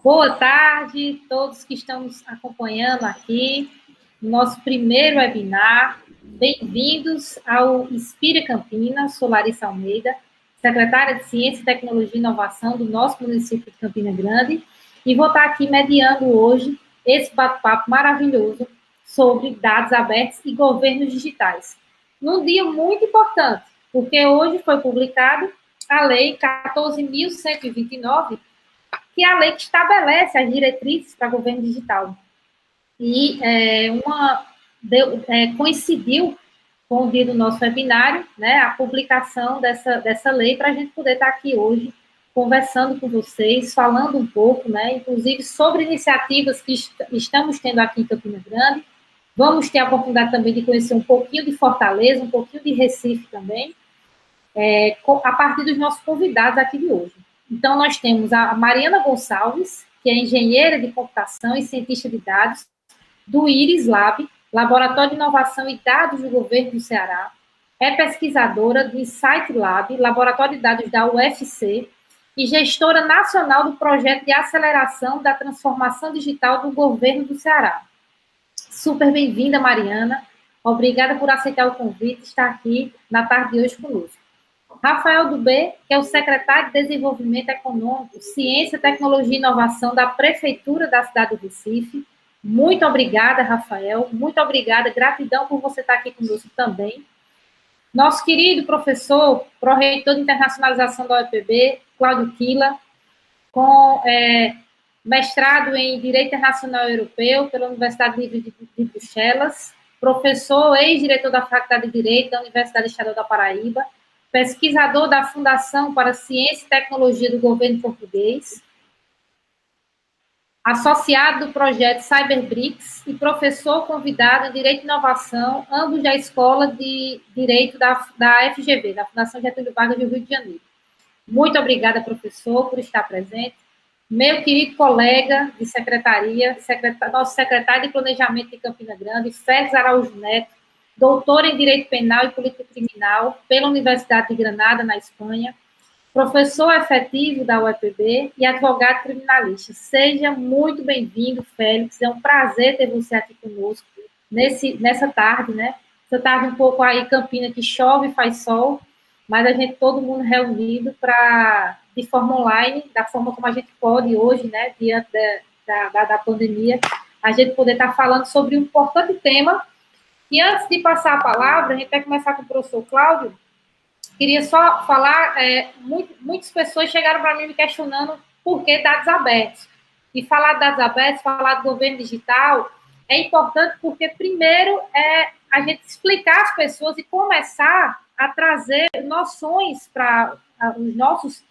Boa tarde a todos que estão nos acompanhando aqui no nosso primeiro webinar. Bem-vindos ao Inspira Campinas. Sou Larissa Almeida, secretária de Ciência, Tecnologia e Inovação do nosso município de Campina Grande, e vou estar aqui mediando hoje esse bate-papo maravilhoso sobre dados abertos e governos digitais. Num dia muito importante, porque hoje foi publicada a Lei 14.129, que é a lei que estabelece as diretrizes para governo digital. E coincidiu com o dia do nosso webinário, né, a publicação dessa lei, para a gente poder estar aqui hoje conversando com vocês, falando um pouco, né, inclusive sobre iniciativas que estamos tendo aqui em Campina Grande. Vamos ter a oportunidade também de conhecer um pouquinho de Fortaleza, um pouquinho de Recife também, a partir dos nossos convidados aqui de hoje. Então, nós temos a Mariana Gonçalves, que é engenheira de computação e cientista de dados, do IRIS Lab, Laboratório de Inovação e Dados do Governo do Ceará, é pesquisadora do Insight Lab, Laboratório de Dados da UFC, e gestora nacional do projeto de aceleração da transformação digital do Governo do Ceará. Super bem-vinda, Mariana. Obrigada por aceitar o convite e estar aqui na tarde de hoje conosco. Rafael Dubé, que é o secretário de Desenvolvimento Econômico, Ciência, Tecnologia e Inovação da Prefeitura da cidade do Recife. Muito obrigada, Rafael. Muito obrigada. Gratidão por você estar aqui conosco também. Nosso querido professor, pró-reitor de internacionalização da UEPB, Cláudio Quila, com mestrado em Direito Internacional Europeu pela Universidade Livre de Bruxelas, professor, ex-diretor da Faculdade de Direito da Universidade Estadual da Paraíba, pesquisador da Fundação para Ciência e Tecnologia do Governo Português, associado do projeto CyberBRICS e professor convidado em Direito e Inovação, ambos da Escola de Direito da FGV, da Fundação Getúlio Vargas do Rio de Janeiro. Muito obrigada, professor, por estar presente. Meu querido colega de secretaria, nosso secretário de Planejamento de Campina Grande, Félix Araújo Neto, doutor em Direito Penal e Política Criminal pela Universidade de Granada, na Espanha, professor efetivo da UEPB e advogado criminalista. Seja muito bem-vindo, Félix. É um prazer ter você aqui conosco nessa tarde, né? Essa tarde um pouco aí, Campina, que chove e faz sol, mas a gente, todo mundo reunido de forma online, da forma como a gente pode hoje, né, diante da pandemia, a gente poder estar falando sobre um importante tema. E antes de passar a palavra, a gente vai começar com o professor Cláudio. Queria só falar, muitas pessoas chegaram para mim me questionando por que dados abertos. E falar de dados abertos, falar do governo digital, é importante porque, primeiro, a gente explicar às pessoas e começar a trazer noções para os nossos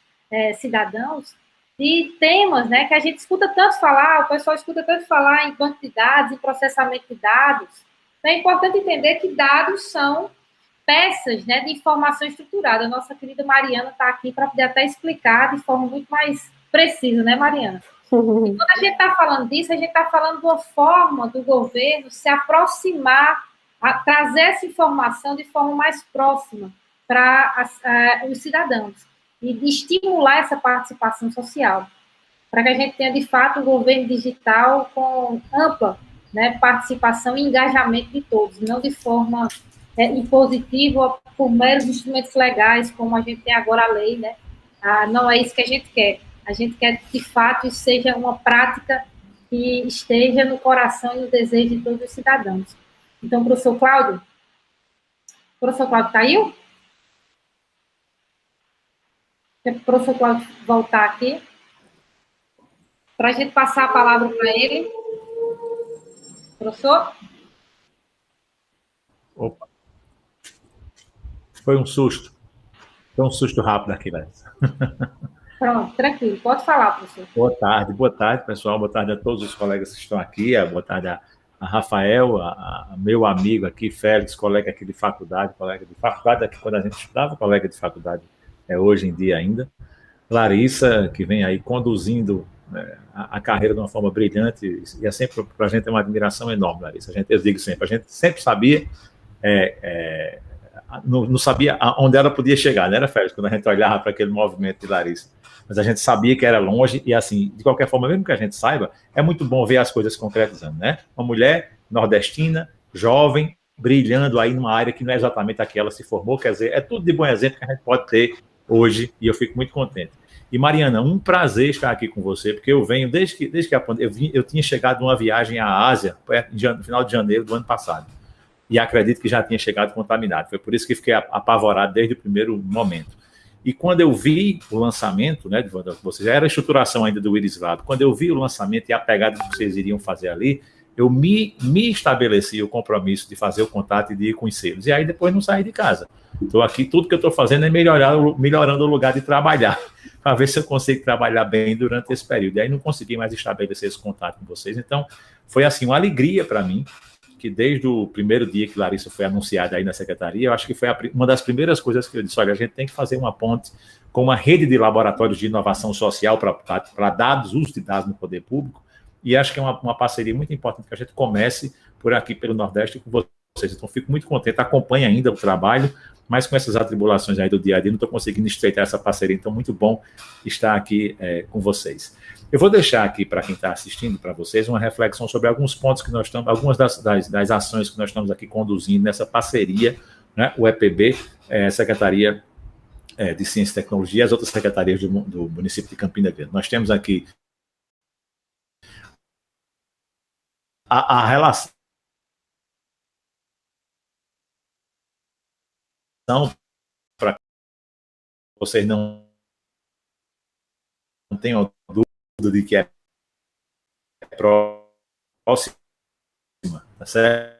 cidadãos de temas, né, que a gente escuta tanto falar, o pessoal escuta tanto falar em banco de dados, em processamento de dados. Então, é importante entender que dados são peças, né, de informação estruturada. A nossa querida Mariana está aqui para poder até explicar de forma muito mais precisa, né, Mariana? E quando a gente está falando disso, a gente está falando de uma forma do governo se aproximar, trazer essa informação de forma mais próxima para os cidadãos e de estimular essa participação social, para que a gente tenha, de fato, um governo digital com ampla, né, participação e engajamento de todos, não de forma impositiva por meros instrumentos legais, como a gente tem agora a lei, né? Não é isso que a gente quer. A gente quer que, de fato, isso seja uma prática que esteja no coração e no desejo de todos os cidadãos. Então, professor Cláudio caiu? Quer o professor Cláudio voltar aqui? Para a gente passar a palavra para ele. Professor? Opa. Foi um susto. Foi um susto rápido aqui, Larissa. Pronto, tranquilo. Pode falar, professor. Boa tarde, pessoal. Boa tarde a todos os colegas que estão aqui. Boa tarde a Rafael, a meu amigo aqui, Félix, colega aqui de faculdade aqui quando a gente estudava, colega de faculdade hoje em dia ainda. Larissa, que vem aí conduzindo a carreira de uma forma brilhante, e é sempre para a gente uma admiração enorme, Larissa. Eu digo sempre, a gente sempre sabia não sabia onde ela podia chegar, né, Félix, quando a gente olhava para aquele movimento de Larissa. Mas a gente sabia que era longe e, assim, de qualquer forma, mesmo que a gente saiba, é muito bom ver as coisas concretizando, né? Uma mulher nordestina, jovem, brilhando aí numa área que não é exatamente a que ela se formou, quer dizer, é tudo de bom exemplo que a gente pode ter hoje e eu fico muito contente. E, Mariana, um prazer estar aqui com você, porque eu venho, desde que a pandemia, eu tinha chegado numa viagem à Ásia, no final de janeiro do ano passado, e acredito que já tinha chegado contaminado. Foi por isso que fiquei apavorado desde o primeiro momento. E quando eu vi o lançamento, né, vocês já era a estruturação ainda do Iris Lab, quando eu vi o lançamento e a pegada que vocês iriam fazer ali, eu me estabeleci o compromisso de fazer o contato e de ir conhecê-los. E aí depois não saí de casa. Estou aqui, tudo que eu estou fazendo é melhorando o lugar de trabalhar, para ver se eu consigo trabalhar bem durante esse período. E aí não consegui mais estabelecer esse contato com vocês. Então, foi assim, uma alegria para mim, que desde o primeiro dia que Larissa foi anunciada aí na secretaria, eu acho que foi uma das primeiras coisas que eu disse, olha, a gente tem que fazer uma ponte com uma rede de laboratórios de inovação social para dados, uso de dados no poder público, e acho que é uma parceria muito importante que a gente comece por aqui, pelo Nordeste, com vocês. Então, fico muito contente, acompanho ainda o trabalho, mas com essas atribulações aí do dia a dia, não estou conseguindo estreitar essa parceria, então muito bom estar aqui com vocês. Eu vou deixar aqui para quem está assistindo, para vocês, uma reflexão sobre alguns pontos que nós estamos, algumas das ações que nós estamos aqui conduzindo nessa parceria, né, o EPB, Secretaria de Ciência e Tecnologia, e as outras secretarias do município de Campina Grande. Nós temos aqui a relação para vocês não tenham dúvida de que é próxima, tá certo?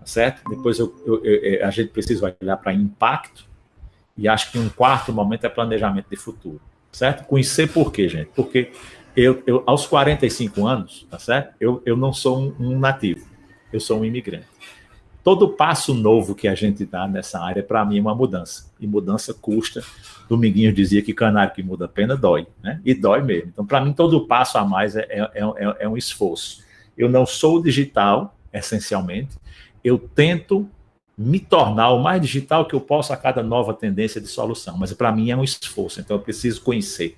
Certo? Depois a gente precisa olhar para impacto, e acho que um quarto momento é planejamento de futuro, certo? Conhecer por quê, gente? Porque eu aos 45 anos, tá certo? Eu não sou um nativo, eu sou um imigrante. Todo passo novo que a gente dá nessa área, para mim, é uma mudança. E mudança custa. Dominguinhos dizia que canário que muda a pena dói, né? E dói mesmo. Então, para mim, todo passo a mais é um esforço. Eu não sou digital, essencialmente. Eu tento me tornar o mais digital que eu posso a cada nova tendência de solução. Mas, para mim, é um esforço. Então, eu preciso conhecer.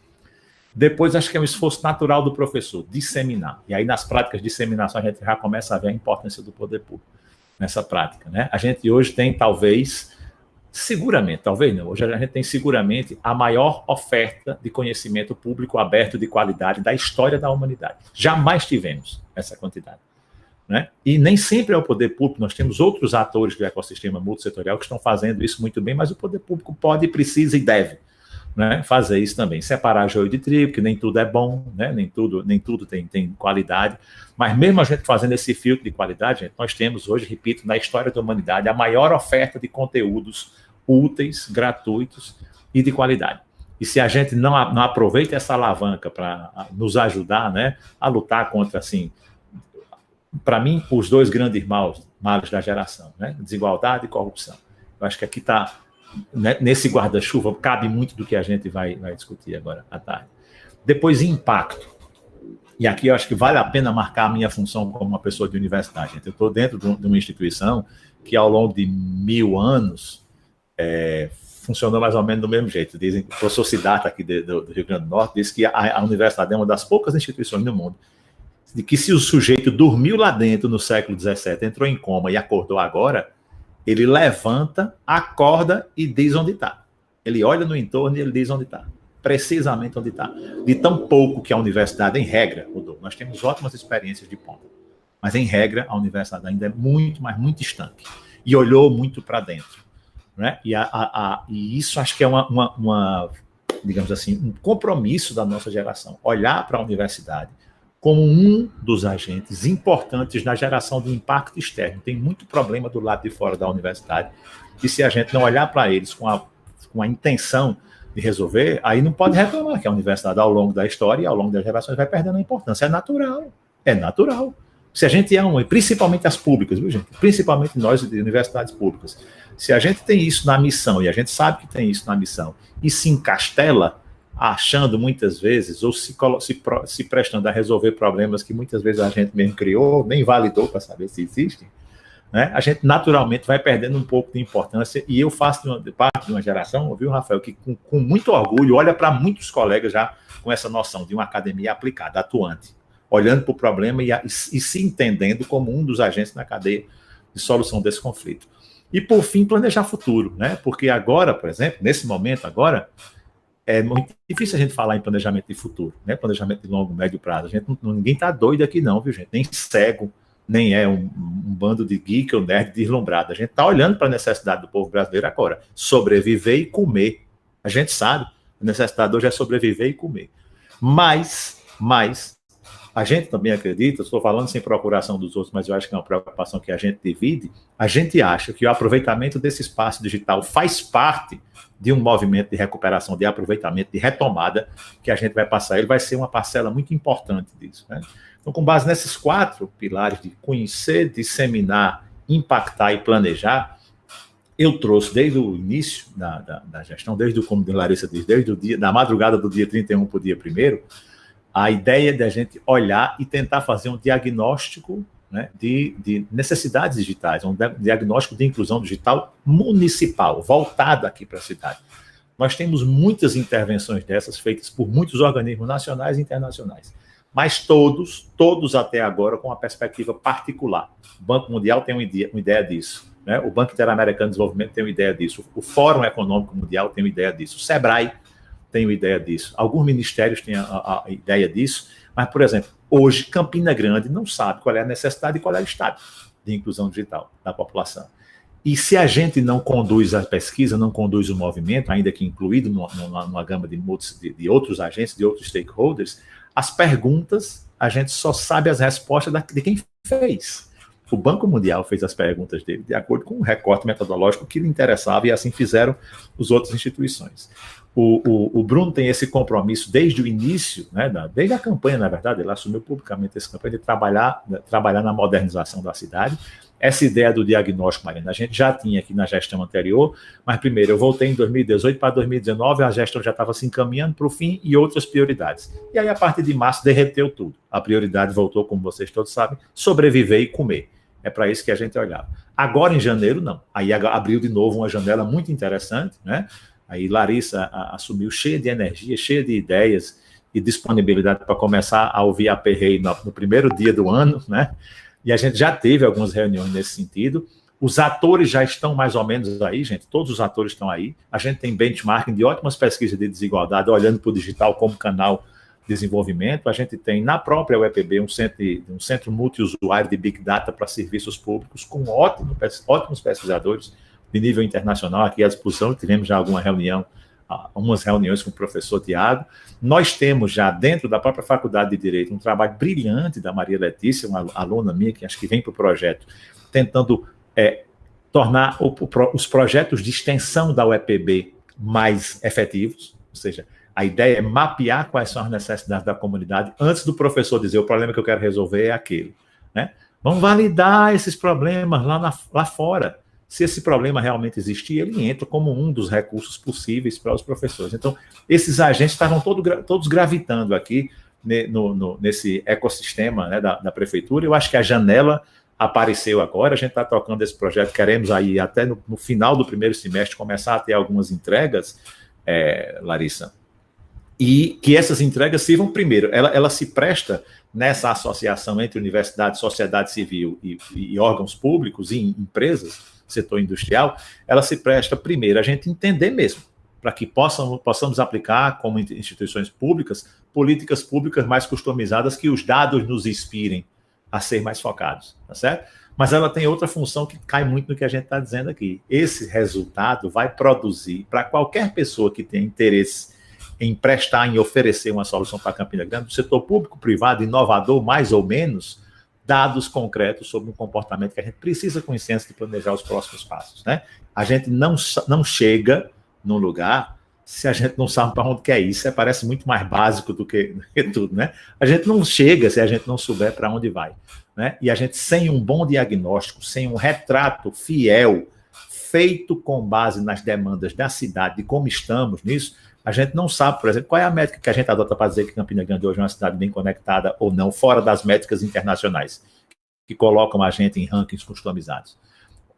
Depois, acho que é um esforço natural do professor, disseminar. E aí, nas práticas de disseminação, a gente já começa a ver a importância do poder público. nessa prática, né? A gente hoje tem, seguramente, talvez não, hoje a gente tem seguramente a maior oferta de conhecimento público aberto de qualidade da história da humanidade. Jamais tivemos essa quantidade, né? E nem sempre é o poder público, nós temos outros atores do ecossistema multissetorial que estão fazendo isso muito bem, mas o poder público pode, precisa e deve, né, fazer isso também, separar joio de trigo, que nem tudo é bom, né, nem tudo tem qualidade, mas mesmo a gente fazendo esse filtro de qualidade, gente, nós temos hoje, repito, na história da humanidade, a maior oferta de conteúdos úteis, gratuitos e de qualidade. E se a gente não aproveita essa alavanca para nos ajudar, né, a lutar contra, assim, para mim, os dois grandes males da geração, né, desigualdade e corrupção. Eu acho que aqui está, nesse guarda-chuva, cabe muito do que a gente vai discutir agora à tarde. Depois, impacto. E aqui eu acho que vale a pena marcar a minha função como uma pessoa de universidade. Eu estou dentro de uma instituição que, ao longo de 1000 anos, funcionou mais ou menos do mesmo jeito. Dizem, o professor Siddhartha, aqui do Rio Grande do Norte, diz que a universidade é uma das poucas instituições do mundo de que, se o sujeito dormiu lá dentro no século XVII, entrou em coma e acordou agora, ele levanta, acorda e diz onde está. Ele olha no entorno e ele diz onde está. Precisamente onde está. De tão pouco que a universidade, em regra, mudou. Nós temos ótimas experiências de ponta. Mas, em regra, a universidade ainda é muito, mas muito estanque. E olhou muito para dentro, né? E isso acho que é digamos assim, um compromisso da nossa geração. Olhar para a universidade como um dos agentes importantes na geração de impacto externo. Tem muito problema do lado de fora da universidade, e se a gente não olhar para eles com a intenção de resolver, aí não pode reclamar que a universidade, ao longo da história e ao longo das gerações, vai perdendo a importância. É natural. Se a gente e principalmente as públicas, viu, gente? Principalmente nós de universidades públicas, se a gente tem isso na missão, e a gente sabe que tem isso na missão, e se encastela, achando muitas vezes, ou se prestando a resolver problemas que muitas vezes a gente mesmo criou, nem validou para saber se existem, né? A gente naturalmente vai perdendo um pouco de importância, e eu faço parte de uma geração, viu, Rafael, que com muito orgulho olha para muitos colegas já com essa noção de uma academia aplicada, atuante, olhando para o problema e se entendendo como um dos agentes na cadeia de solução desse conflito. E, por fim, planejar futuro, né? Porque agora, por exemplo, nesse momento agora, é muito difícil a gente falar em planejamento de futuro, né? Planejamento de longo, médio prazo. Ninguém está doido aqui não, viu, gente? Nem cego, nem é um bando de geek ou nerd deslumbrado. A gente está olhando para a necessidade do povo brasileiro agora. Sobreviver e comer. A gente sabe, a necessidade hoje é sobreviver e comer. Mas a gente também acredita, estou falando sem procuração dos outros, mas eu acho que é uma preocupação que a gente divide, a gente acha que o aproveitamento desse espaço digital faz parte de um movimento de recuperação, de aproveitamento, de retomada, que a gente vai passar. Ele vai ser uma parcela muito importante disso, né? Então, com base nesses 4 pilares de conhecer, disseminar, impactar e planejar, eu trouxe desde o início da gestão, como a Larissa diz, da madrugada do dia 31 para o dia 1º, a ideia de a gente olhar e tentar fazer um diagnóstico, né, de necessidades digitais, um diagnóstico de inclusão digital municipal, voltado aqui para a cidade. Nós temos muitas intervenções dessas feitas por muitos organismos nacionais e internacionais, mas todos até agora com uma perspectiva particular. O Banco Mundial tem uma ideia disso, né? O Banco Interamericano de Desenvolvimento tem uma ideia disso, o Fórum Econômico Mundial tem uma ideia disso, o SEBRAE tem uma ideia disso, alguns ministérios têm a ideia disso, mas, por exemplo, hoje Campina Grande não sabe qual é a necessidade e qual é o estado de inclusão digital da população. E se a gente não conduz a pesquisa, não conduz o movimento, ainda que incluído numa gama de outros agentes, de outros stakeholders, as perguntas, a gente só sabe as respostas de quem fez. O Banco Mundial fez as perguntas dele de acordo com um recorte metodológico que lhe interessava, e assim fizeram as outras instituições. O Bruno tem esse compromisso desde o início, né, desde a campanha, na verdade, ele assumiu publicamente essa campanha de trabalhar na modernização da cidade. Essa ideia do diagnóstico, Mariana, a gente já tinha aqui na gestão anterior, mas primeiro eu voltei em 2018 para 2019, a gestão já estava se encaminhando para o fim e outras prioridades. E aí, a partir de março, derreteu tudo. A prioridade voltou, como vocês todos sabem, sobreviver e comer. É para isso que a gente olhava. Agora, em janeiro, não. Aí abriu de novo uma janela muito interessante, né? Aí Larissa assumiu cheia de energia, cheia de ideias e disponibilidade para começar a ouvir a Perrei no primeiro dia do ano, né? e a gente já teve algumas reuniões nesse sentido. Os atores já estão mais ou menos aí, gente, todos os atores estão aí. A gente tem benchmarking de ótimas pesquisas de desigualdade, olhando para o digital como canal de desenvolvimento. A gente tem na própria UEPB um centro multiusuário de Big Data para serviços públicos, com ótimos pesquisadores de nível internacional aqui à disposição. Tivemos já algumas reuniões com o professor Tiago. Nós temos já dentro da própria Faculdade de Direito um trabalho brilhante da Maria Letícia, uma aluna minha que acho que vem para o projeto, tentando tornar os projetos de extensão da UEPB mais efetivos, ou seja, a ideia é mapear quais são as necessidades da comunidade antes do professor dizer o problema que eu quero resolver é aquele, né? Vamos validar esses problemas lá fora. Se esse problema realmente existir, ele entra como um dos recursos possíveis para os professores. Então, esses agentes estavam todos gravitando aqui nesse ecossistema, né, da prefeitura. Eu acho que a janela apareceu agora, a gente está tocando esse projeto, queremos aí até no final do primeiro semestre começar a ter algumas entregas, Larissa, e que essas entregas sirvam primeiro, ela se presta nessa associação entre universidade, sociedade civil e órgãos públicos e empresas, setor industrial, ela se presta primeiro a gente entender mesmo, para que possamos aplicar como instituições públicas, políticas públicas mais customizadas, que os dados nos inspirem a ser mais focados, tá certo? Mas ela tem outra função que cai muito no que a gente está dizendo aqui. Esse resultado vai produzir, para qualquer pessoa que tenha interesse em prestar, em oferecer uma solução para Campina Grande, do setor público, privado, inovador, mais ou menos, dados concretos sobre um comportamento que a gente precisa conhecer antes de planejar os próximos passos, né? A gente não chega num lugar se a gente não sabe para onde quer ir. Isso parece muito mais básico do que tudo, né? A gente não chega se a gente não souber para onde vai, né? E a gente, sem um bom diagnóstico, sem um retrato fiel, feito com base nas demandas da cidade, de como estamos nisso, a gente não sabe, por exemplo, qual é a métrica que a gente adota para dizer que Campina Grande hoje é uma cidade bem conectada ou não, fora das métricas internacionais, que colocam a gente em rankings customizados.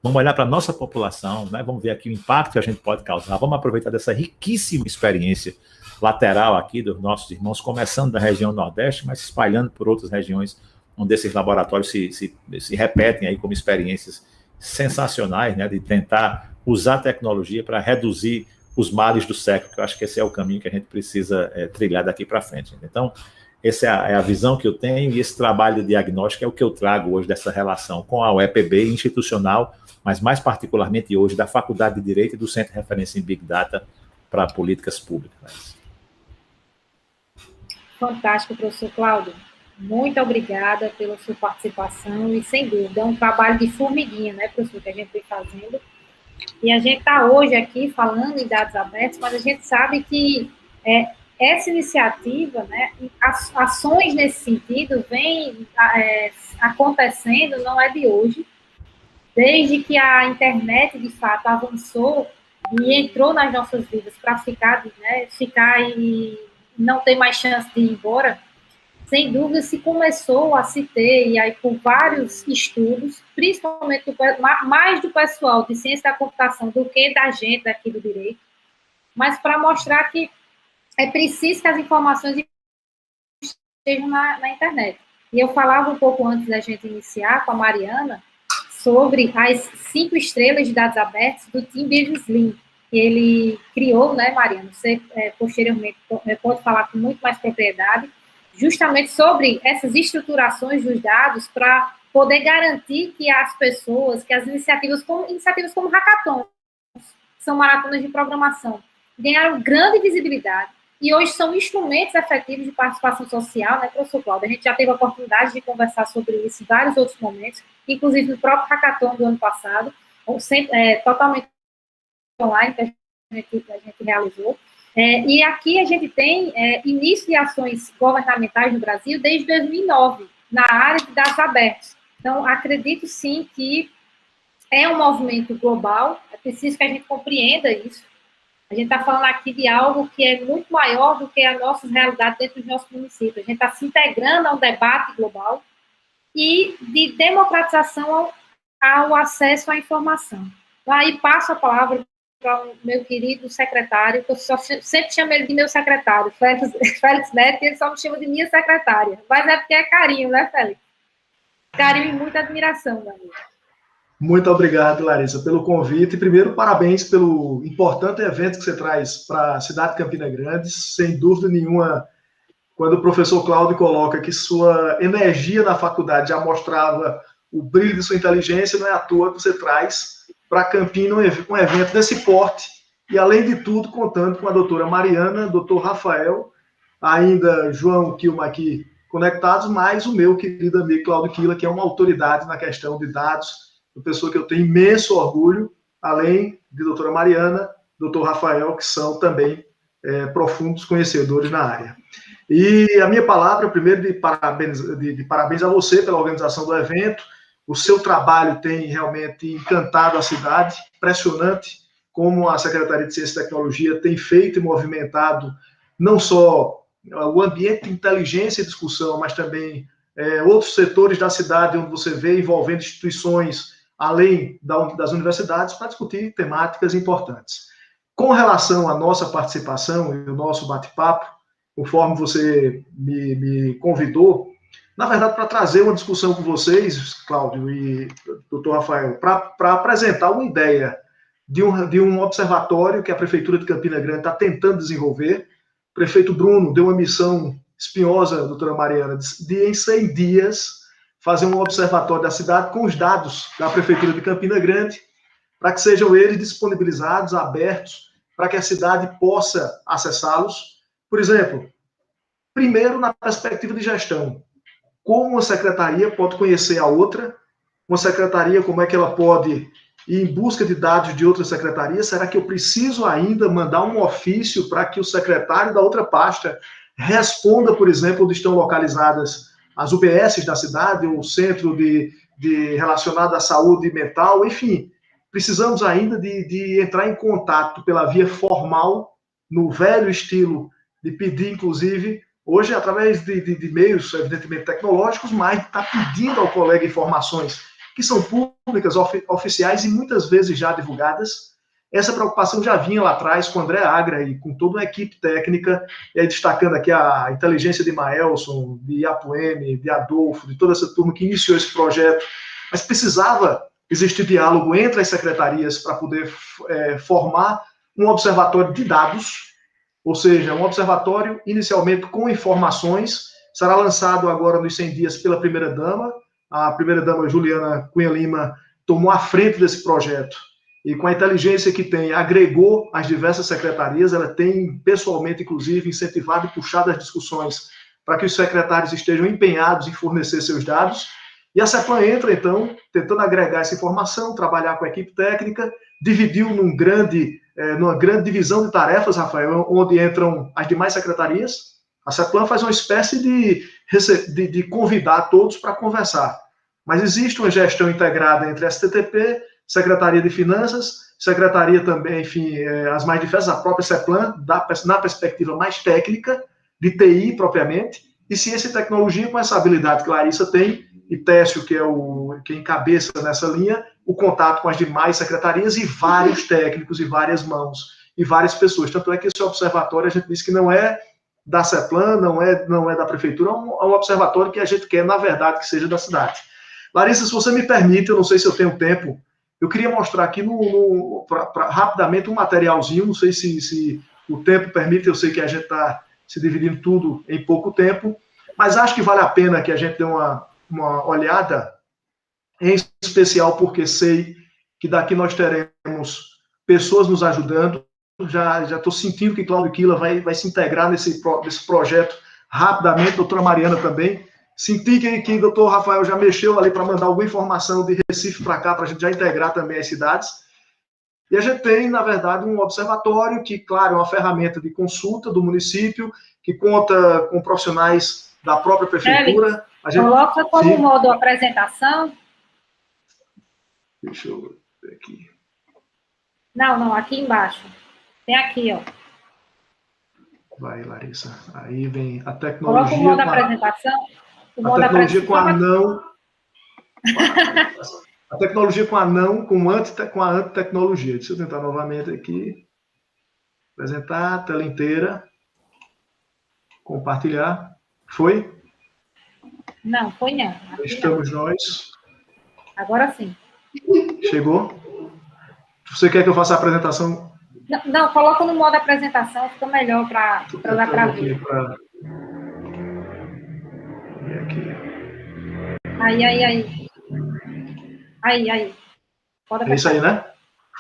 Vamos olhar para a nossa população, né? Vamos ver aqui o impacto que a gente pode causar, vamos aproveitar dessa riquíssima experiência lateral aqui dos nossos irmãos, começando da região Nordeste, mas se espalhando por outras regiões, onde esses laboratórios se repetem aí como experiências sensacionais, né? De tentar usar a tecnologia para reduzir os males do século, que eu acho que esse é o caminho que a gente precisa trilhar daqui para frente. Então, essa é a visão que eu tenho, e esse trabalho de diagnóstico é o que eu trago hoje dessa relação com a UEPB institucional, mas mais particularmente hoje da Faculdade de Direito e do Centro de Referência em Big Data para Políticas Públicas. Fantástico, professor Cláudio. Muito obrigada pela sua participação e, sem dúvida, é um trabalho de formiguinha, né, professor, que a gente vem fazendo. E a gente está hoje aqui falando em dados abertos, mas a gente sabe que essa iniciativa, né, ações nesse sentido, vem acontecendo, não é de hoje, desde que a internet, de fato, avançou e entrou nas nossas vidas para ficar e não ter mais chance de ir embora. Sem dúvida, se começou a se ter, e aí por vários estudos, principalmente mais do pessoal de ciência da computação do que da gente daqui do direito, mas para mostrar que é preciso que as informações estejam na internet. E eu falava um pouco antes da gente iniciar com a Mariana sobre as 5 estrelas de dados abertos do Tim Berners-Lee, que ele criou, né, Mariana? Você posteriormente pode falar com muito mais propriedade, justamente sobre essas estruturações dos dados para poder garantir que as pessoas, que as iniciativas como hackathons, que são maratonas de programação, ganharam grande visibilidade e hoje são instrumentos efetivos de participação social, né, professor Cláudio? A gente já teve a oportunidade de conversar sobre isso em vários outros momentos, inclusive no próprio hackathon do ano passado, totalmente online, que a gente realizou. E aqui a gente tem início de ações governamentais no Brasil desde 2009, na área de dados abertos. Então, acredito sim que é um movimento global, é preciso que a gente compreenda isso. A gente está falando aqui de algo que é muito maior do que a nossa realidade dentro dos nossos municípios. A gente está se integrando a um debate global e de democratização ao acesso à informação. Então, aí passo a palavra para o meu querido secretário, que eu sempre chamo ele de meu secretário, Félix Neto, e ele só me chama de minha secretária. Mas é porque é carinho, né, Félix? carinho e muita admiração, Danilo. Muito obrigado, Larissa, pelo convite. Primeiro, parabéns pelo importante evento que você traz para a cidade de Campina Grande. Sem dúvida nenhuma, quando o professor Cláudio coloca que sua energia na faculdade já mostrava o brilho de sua inteligência, não é à toa que você traz para Campina um evento desse porte. E, além de tudo, contando com a doutora Mariana, doutor Rafael, ainda João Kilma aqui conectados, mais o meu querido amigo Cláudio Quila, que é uma autoridade na questão de dados, uma pessoa que eu tenho imenso orgulho, além de doutora Mariana, doutor Rafael, que são também profundos conhecedores na área. E a minha palavra, primeiro, de parabéns a você pela organização do evento. O seu trabalho tem realmente encantado a cidade, impressionante como a Secretaria de Ciência e Tecnologia tem feito e movimentado não só o ambiente de inteligência e discussão, mas também outros setores da cidade onde você vê envolvendo instituições além das universidades para discutir temáticas importantes. Com relação à nossa participação e o nosso bate-papo, conforme você me convidou, na verdade, para trazer uma discussão com vocês, Cláudio e doutor Rafael, para apresentar uma ideia de um observatório que a Prefeitura de Campina Grande está tentando desenvolver. O prefeito Bruno deu uma missão espinhosa, doutora Mariana, de em 100 dias fazer um observatório da cidade com os dados da Prefeitura de Campina Grande, para que sejam eles disponibilizados, abertos, para que a cidade possa acessá-los. Por exemplo, primeiro na perspectiva de gestão, como uma secretaria pode conhecer a outra, uma secretaria, como é que ela pode ir em busca de dados de outras secretarias? Será que eu preciso ainda mandar um ofício para que o secretário da outra pasta responda, por exemplo, onde estão localizadas as UBSs da cidade, o centro relacionado à saúde mental, enfim, precisamos ainda de entrar em contato pela via formal, no velho estilo de pedir, inclusive, hoje através de meios, evidentemente, tecnológicos, mas está pedindo ao colega informações que são públicas, oficiais e muitas vezes já divulgadas. Essa preocupação já vinha lá atrás com o André Agra e com toda uma equipe técnica, destacando aqui a inteligência de Maelson, de Apuene, de Adolfo, de toda essa turma que iniciou esse projeto. Mas precisava existir diálogo entre as secretarias para poder formar um observatório de dados, ou seja, um observatório inicialmente com informações, será lançado agora nos 100 dias pela primeira-dama. A primeira-dama, Juliana Cunha Lima, tomou a frente desse projeto e, com a inteligência que tem, agregou as diversas secretarias. Ela tem, pessoalmente, inclusive, incentivado e puxado as discussões para que os secretários estejam empenhados em fornecer seus dados. E a CEPLAN entra, então, tentando agregar essa informação, trabalhar com a equipe técnica, dividiu numa grande divisão de tarefas, Rafael, onde entram as demais secretarias. A CEPLAN faz uma espécie de convidar todos para conversar. Mas existe uma gestão integrada entre a STTP, Secretaria de Finanças, Secretaria também, enfim, as mais diversas, a própria CEPLAN, na perspectiva mais técnica, de TI propriamente, e Ciência e Tecnologia, com essa habilidade que a Larissa tem, e Técio, que é que encabeça nessa linha, o contato com as demais secretarias e vários técnicos e várias mãos e várias pessoas. Tanto é que esse observatório, a gente disse que não é da CEPLAN, não é da Prefeitura, é um observatório que a gente quer, na verdade, que seja da cidade. Larissa, se você me permite, eu não sei se eu tenho tempo, eu queria mostrar aqui rapidamente um materialzinho, não sei se o tempo permite, eu sei que a gente está se dividindo tudo em pouco tempo, mas acho que vale a pena que a gente dê uma olhada, em especial porque sei que daqui nós teremos pessoas nos ajudando. Já estou sentindo que Cláudio Quila vai se integrar nesse projeto rapidamente, doutora Mariana também. Senti que o doutor Rafael já mexeu ali para mandar alguma informação de Recife para cá, para a gente já integrar também as cidades. E a gente tem, na verdade, um observatório que, claro, é uma ferramenta de consulta do município, que conta com profissionais da própria prefeitura. Coloca como modo apresentação. Deixa eu ver aqui. Não, aqui embaixo. Tem aqui, ó. Vai, Larissa. Aí vem a tecnologia. Coloca o modo apresentação. A tecnologia com anão. A tecnologia com anão, com a antitecnologia. Deixa eu tentar novamente aqui. Apresentar a tela inteira. Compartilhar. Foi? Não, foi não. Estamos nós. Agora sim. Chegou? Você quer que eu faça a apresentação? Não, coloca no modo apresentação, fica melhor para dar para ver. Aí. É isso aí, né?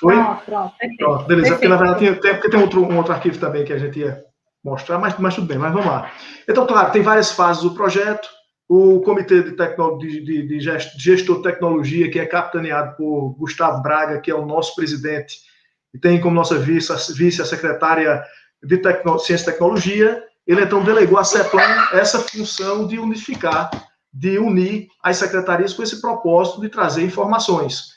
Foi? Pronto. Pronto, beleza. Porque na verdade tem um outro arquivo também que a gente ia mostrar, mas tudo bem, mas vamos lá. Então, claro, tem várias fases do projeto. O Comitê de Gestor de Tecnologia, que é capitaneado por Gustavo Braga, que é o nosso presidente, e tem como nossa vice a secretária de Ciência e Tecnologia. Ele, então, delegou à CEPLAN essa função de unificar, de unir as secretarias com esse propósito de trazer informações.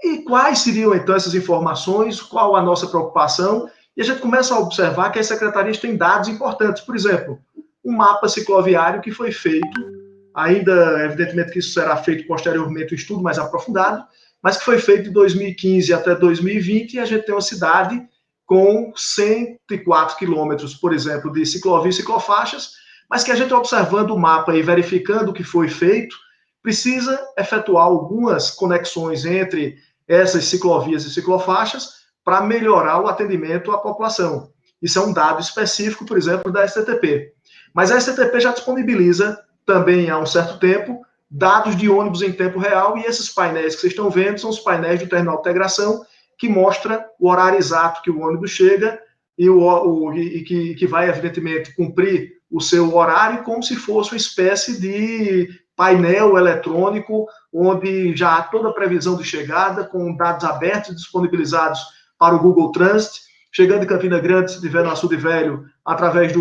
E quais seriam, então, essas informações? Qual a nossa preocupação? E a gente começa a observar que as secretarias têm dados importantes. Por exemplo, um mapa cicloviário que foi feito, ainda, evidentemente, que isso será feito posteriormente, um estudo mais aprofundado, mas que foi feito de 2015 até 2020, e a gente tem uma cidade com 104 quilômetros, por exemplo, de ciclovia e ciclofaixas, mas que a gente, observando o mapa e verificando o que foi feito, precisa efetuar algumas conexões entre essas ciclovias e ciclofaixas para melhorar o atendimento à população. Isso é um dado específico, por exemplo, da STTP. Mas a STTP já disponibiliza também há um certo tempo dados de ônibus em tempo real, e esses painéis que vocês estão vendo são os painéis do terminal de integração, que mostra o horário exato que o ônibus chega e que vai, evidentemente, cumprir o seu horário como se fosse uma espécie de painel eletrônico, onde já há toda a previsão de chegada, com dados abertos disponibilizados para o Google Transit. Chegando em Campina Grande, se estiver no Açude Velho, através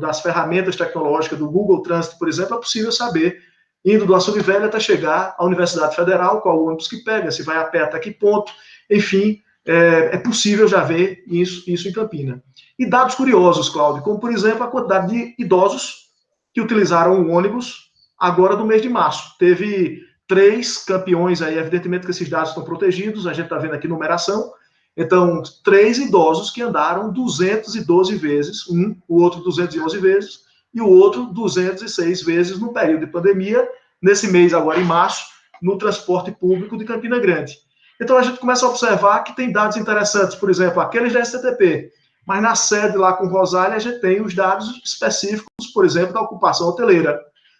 das ferramentas tecnológicas do Google Transit, por exemplo, é possível saber, indo do Açude Velho até chegar à Universidade Federal, qual o ônibus que pega, se vai a pé até que ponto, enfim, é possível já ver isso em Campina. E dados curiosos, Cláudio, como, por exemplo, a quantidade de idosos que utilizaram o ônibus agora do mês de março. Teve 3 campeões aí, evidentemente que esses dados estão protegidos, a gente está vendo aqui numeração. Então, 3 idosos que andaram 212 vezes, o outro 211 vezes, e o outro 206 vezes no período de pandemia, nesse mês agora em março, no transporte público de Campina Grande. Então, a gente começa a observar que tem dados interessantes, por exemplo, aqueles da STTP, mas na sede lá com Rosália, a gente tem os dados específicos, por exemplo, da ocupação hoteleira.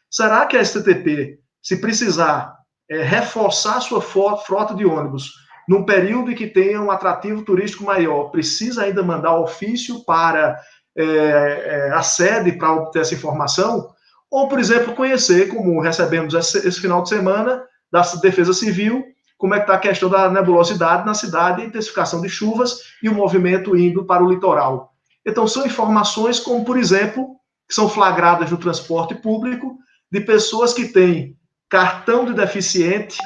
Será que a STTP, se precisar reforçar sua frota de ônibus num período em que tenha um atrativo turístico maior, precisa ainda mandar ofício para a sede para obter essa informação? Ou, por exemplo, conhecer, como recebemos esse final de semana, da Defesa Civil, como é que está a questão da nebulosidade na cidade, a intensificação de chuvas e o movimento indo para o litoral. Então, são informações como, por exemplo, que são flagradas no transporte público, de pessoas que têm cartão de deficiente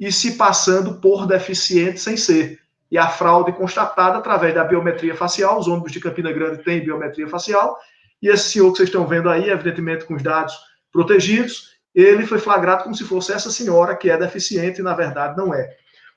e se passando por deficiente sem ser. E a fraude constatada através da biometria facial, os ônibus de Campina Grande têm biometria facial, e esse senhor que vocês estão vendo aí, evidentemente com os dados protegidos, ele foi flagrado como se fosse essa senhora que é deficiente e, na verdade, não é.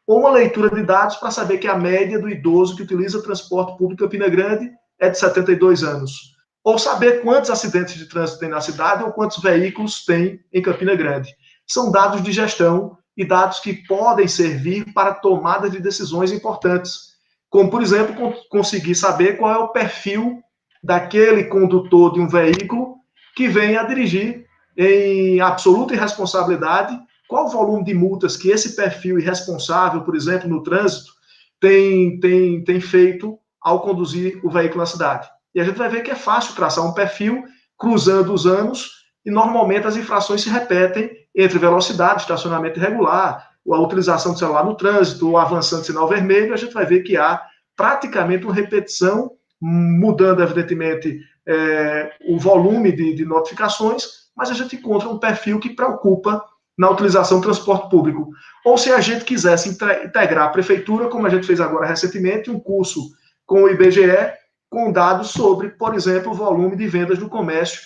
Ou uma leitura de dados para saber que a média do idoso que utiliza transporte público em Campina Grande é de 72 anos. Ou saber quantos acidentes de trânsito tem na cidade ou quantos veículos tem em Campina Grande. São dados de gestão e dados que podem servir para tomada de decisões importantes. Como, por exemplo, conseguir saber qual é o perfil daquele condutor de um veículo que vem a dirigir em absoluta irresponsabilidade, qual o volume de multas que esse perfil irresponsável, por exemplo, no trânsito, tem feito ao conduzir o veículo na cidade. E a gente vai ver que é fácil traçar um perfil cruzando os anos, e normalmente as infrações se repetem entre velocidade, estacionamento irregular, a utilização do celular no trânsito, o avançando sinal vermelho. A gente vai ver que há praticamente uma repetição, mudando, evidentemente, o volume de notificações, mas a gente encontra um perfil que preocupa na utilização do transporte público. Ou se a gente quisesse integrar a prefeitura, como a gente fez agora recentemente, um curso com o IBGE, com dados sobre, por exemplo, o volume de vendas do comércio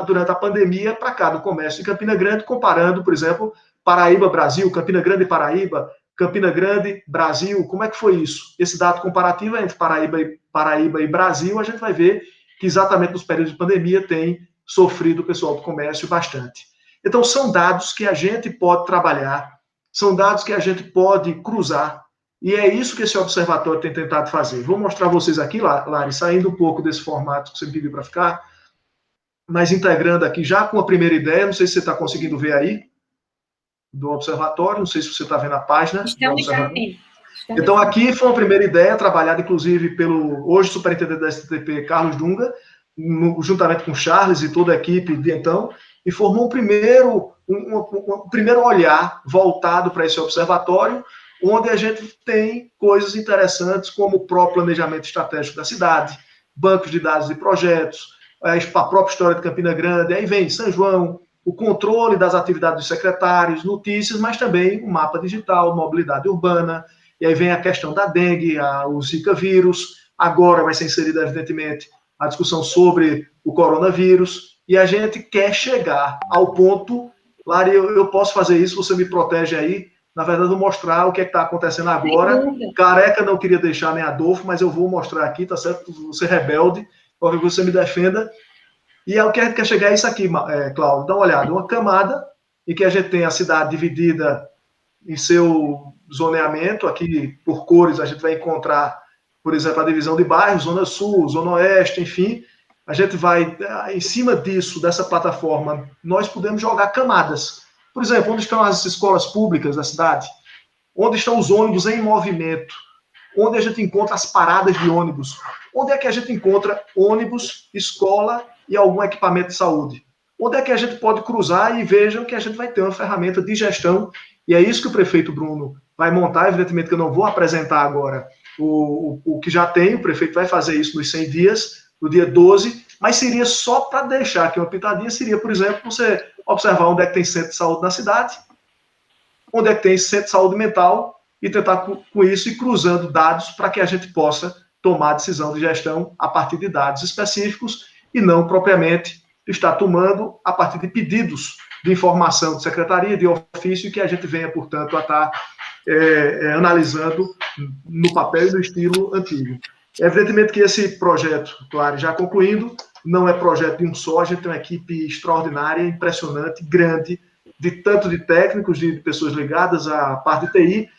durante a pandemia para cá, do comércio de Campina Grande, comparando, por exemplo, Paraíba, Brasil, Campina Grande, Paraíba, Campina Grande, Brasil. Como é que foi isso? Esse dado comparativo entre Paraíba e Brasil, a gente vai ver que exatamente nos períodos de pandemia tem sofrido o pessoal do comércio bastante. Então, são dados que a gente pode trabalhar, são dados que a gente pode cruzar, e é isso que esse observatório tem tentado fazer. Vou mostrar a vocês aqui, Lari, saindo um pouco desse formato que você me pediu para ficar, mas integrando aqui já com a primeira ideia, não sei se você está conseguindo ver aí, do observatório, não sei se você está vendo a página do observatório. Então, aqui foi uma primeira ideia, trabalhada, inclusive, pelo hoje superintendente da STTP, Carlos Dunga, juntamente com Charles e toda a equipe de então, e formou um primeiro olhar voltado para esse observatório, onde a gente tem coisas interessantes, como o próprio planejamento estratégico da cidade, bancos de dados de projetos, a própria história de Campina Grande, aí vem São João, o controle das atividades dos secretários, notícias, mas também o mapa digital, mobilidade urbana, e aí vem a questão da dengue, o Zika vírus, agora vai ser inserida, evidentemente, a discussão sobre o coronavírus, e a gente quer chegar ao ponto, Lari, eu posso fazer isso, você me protege aí, na verdade, eu vou mostrar o que está acontecendo agora. Careca não queria deixar nem Adolfo, mas eu vou mostrar aqui, tá certo? Você rebelde, qualquer coisa você me defenda. E é o que a gente quer chegar a isso aqui, Cláudio. Dá uma olhada, uma camada em que a gente tem a cidade dividida em seu zoneamento, aqui por cores a gente vai encontrar, por exemplo, a divisão de bairros, Zona Sul, Zona Oeste, enfim. A gente vai, em cima disso, dessa plataforma, nós podemos jogar camadas. Por exemplo, onde estão as escolas públicas da cidade? Onde estão os ônibus em movimento? Onde a gente encontra as paradas de ônibus? Onde é que a gente encontra ônibus, escola e algum equipamento de saúde? Onde é que a gente pode cruzar e vejam que a gente vai ter uma ferramenta de gestão, e é isso que o prefeito Bruno vai montar, evidentemente que eu não vou apresentar agora o que já tem, o prefeito vai fazer isso nos 100 dias, no dia 12, mas seria só para deixar aqui uma pitadinha, seria, por exemplo, você observar onde é que tem centro de saúde na cidade, onde é que tem centro de saúde mental, e tentar com isso ir cruzando dados para que a gente possa tomar decisão de gestão a partir de dados específicos e não propriamente estar tomando a partir de pedidos de informação de secretaria, de ofício, que a gente venha, portanto, a estar analisando no papel e no estilo antigo. Evidentemente que esse projeto, claro, já concluindo, não é projeto de um só, a gente tem uma equipe extraordinária, impressionante, grande, tanto de técnicos, de pessoas ligadas à parte de TI,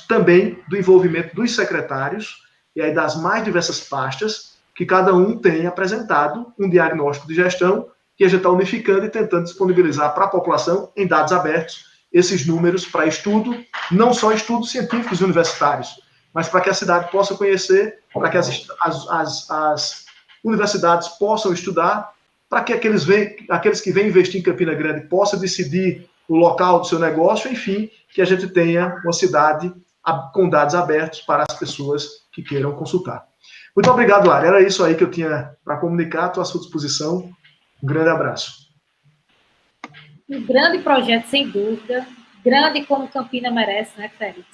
também do envolvimento dos secretários, e aí das mais diversas pastas, que cada um tem apresentado um diagnóstico de gestão, que a gente está unificando e tentando disponibilizar para a população, em dados abertos, esses números para estudo, não só estudos científicos e universitários, mas para que a cidade possa conhecer, para que as universidades possam estudar, para que aqueles que vêm investir em Campina Grande possam decidir o local do seu negócio, enfim, que a gente tenha uma cidade com dados abertos para as pessoas que queiram consultar. Muito obrigado, Lari. Era isso aí que eu tinha para comunicar, estou à sua disposição. Um grande abraço. Um grande projeto, sem dúvida. Grande como Campina merece, né, Félix?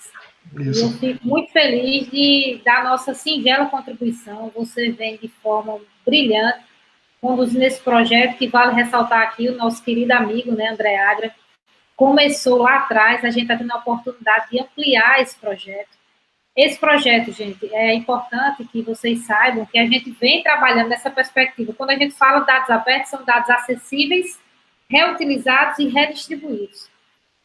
Isso. E eu fico muito feliz de dar a nossa singela contribuição. Você vem de forma brilhante, conduzindo esse projeto, que vale ressaltar aqui o nosso querido amigo, né, André Agra, começou lá atrás, a gente está tendo a oportunidade de ampliar esse projeto. Esse projeto, gente, é importante que vocês saibam que a gente vem trabalhando nessa perspectiva. Quando a gente fala de dados abertos, são dados acessíveis, reutilizados e redistribuídos.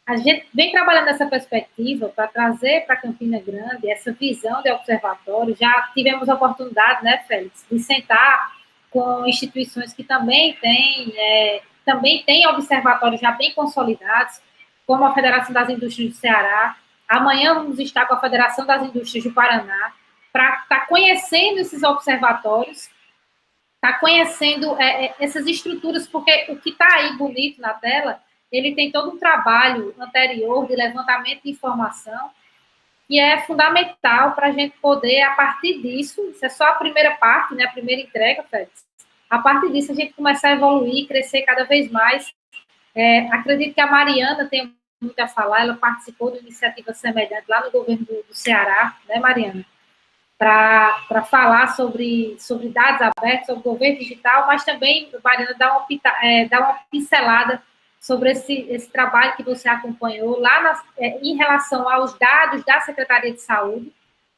A gente vem trabalhando nessa perspectiva para trazer para Campina Grande essa visão de observatório. Já tivemos a oportunidade, né, Félix, de sentar com instituições que também têm observatórios já bem consolidados, como a Federação das Indústrias do Ceará. Amanhã vamos estar com a Federação das Indústrias do Paraná, para estar conhecendo esses observatórios, estar conhecendo essas estruturas, porque o que está aí bonito na tela, ele tem todo um trabalho anterior de levantamento de informação, que é fundamental para a gente poder, a partir disso, isso é só a primeira parte, né, a primeira entrega, Félix, a partir disso a gente começar a evoluir, crescer cada vez mais. Acredito que a Mariana tem muito a falar, ela participou de uma iniciativa semelhante lá no governo do Ceará, né, Mariana? Para falar sobre dados abertos, sobre governo digital, mas também, Mariana, dá uma pincelada sobre esse trabalho que você acompanhou lá em relação aos dados da Secretaria de Saúde.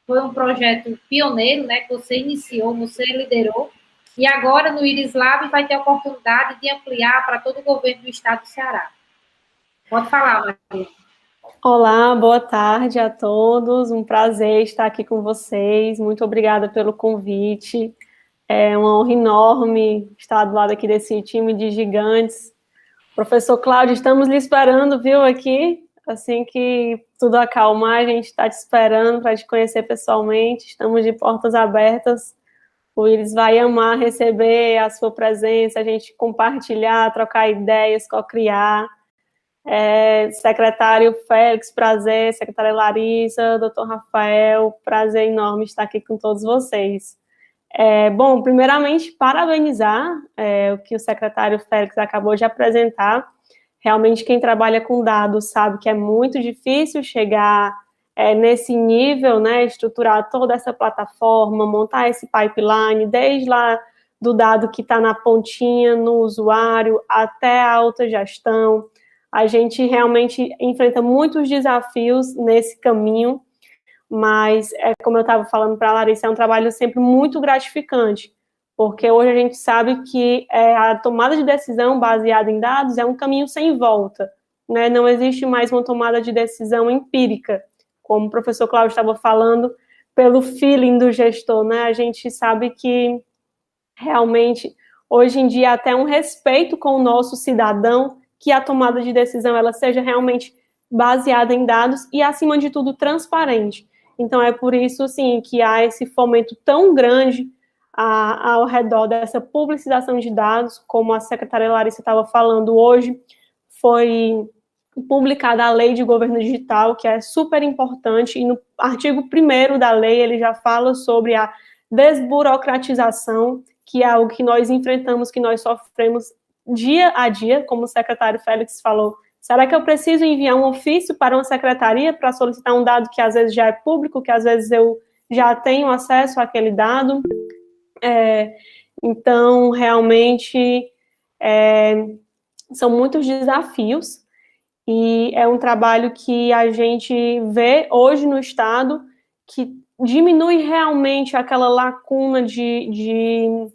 Foi um projeto pioneiro, né, que você iniciou, você liderou, e agora no Iris Lab vai ter a oportunidade de ampliar para todo o governo do estado do Ceará. Pode falar, Maria. Olá, boa tarde a todos. Um prazer estar aqui com vocês. Muito obrigada pelo convite. É uma honra enorme estar do lado aqui desse time de gigantes. Professor Cláudio, estamos lhe esperando, viu, aqui. Assim que tudo acalmar, a gente está te esperando para te conhecer pessoalmente. Estamos de portas abertas. O Iris vai amar receber a sua presença, a gente compartilhar, trocar ideias, co-criar. Secretário Félix, prazer. Secretária Larissa, doutor Rafael, prazer enorme estar aqui com todos vocês. Bom, primeiramente, parabenizar o que o secretário Félix acabou de apresentar. Realmente, quem trabalha com dados sabe que é muito difícil chegar nesse nível, né, estruturar toda essa plataforma, montar esse pipeline, desde lá do dado que está na pontinha, no usuário, até a autogestão. A gente realmente enfrenta muitos desafios nesse caminho, mas, como eu estava falando para a Larissa, é um trabalho sempre muito gratificante, porque hoje a gente sabe que a tomada de decisão baseada em dados é um caminho sem volta, né? Não existe mais uma tomada de decisão empírica, como o professor Cláudio estava falando, pelo feeling do gestor, né? A gente sabe que, realmente, hoje em dia, até um respeito com o nosso cidadão, que a tomada de decisão ela seja realmente baseada em dados e, acima de tudo, transparente. Então, é por isso, assim, que há esse fomento tão grande ao redor dessa publicização de dados, como a secretária Larissa estava falando hoje, foi publicada a Lei de Governo Digital, que é super importante, e no artigo 1º da lei ele já fala sobre a desburocratização, que é algo que nós enfrentamos, que nós sofremos dia a dia, como o secretário Félix falou. Será que eu preciso enviar um ofício para uma secretaria para solicitar um dado que às vezes já é público, que às vezes eu já tenho acesso àquele dado? Então, realmente, são muitos desafios, e é um trabalho que a gente vê hoje no Estado, que diminui realmente aquela lacuna de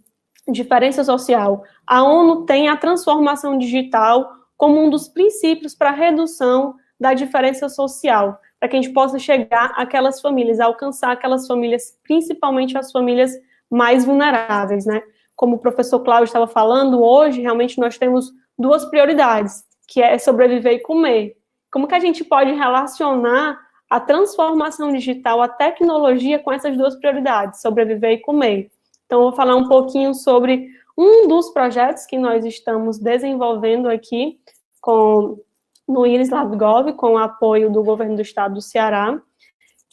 diferença social. A ONU tem a transformação digital como um dos princípios para a redução da diferença social, para que a gente possa chegar àquelas famílias, alcançar aquelas famílias, principalmente as famílias mais vulneráveis, né? Como o professor Cláudio estava falando, hoje, realmente, nós temos duas prioridades, que é sobreviver e comer. Como que a gente pode relacionar a transformação digital, a tecnologia, com essas duas prioridades, sobreviver e comer? Então, eu vou falar um pouquinho sobre um dos projetos que nós estamos desenvolvendo aqui no IRIS.Gov, com o apoio do governo do estado do Ceará,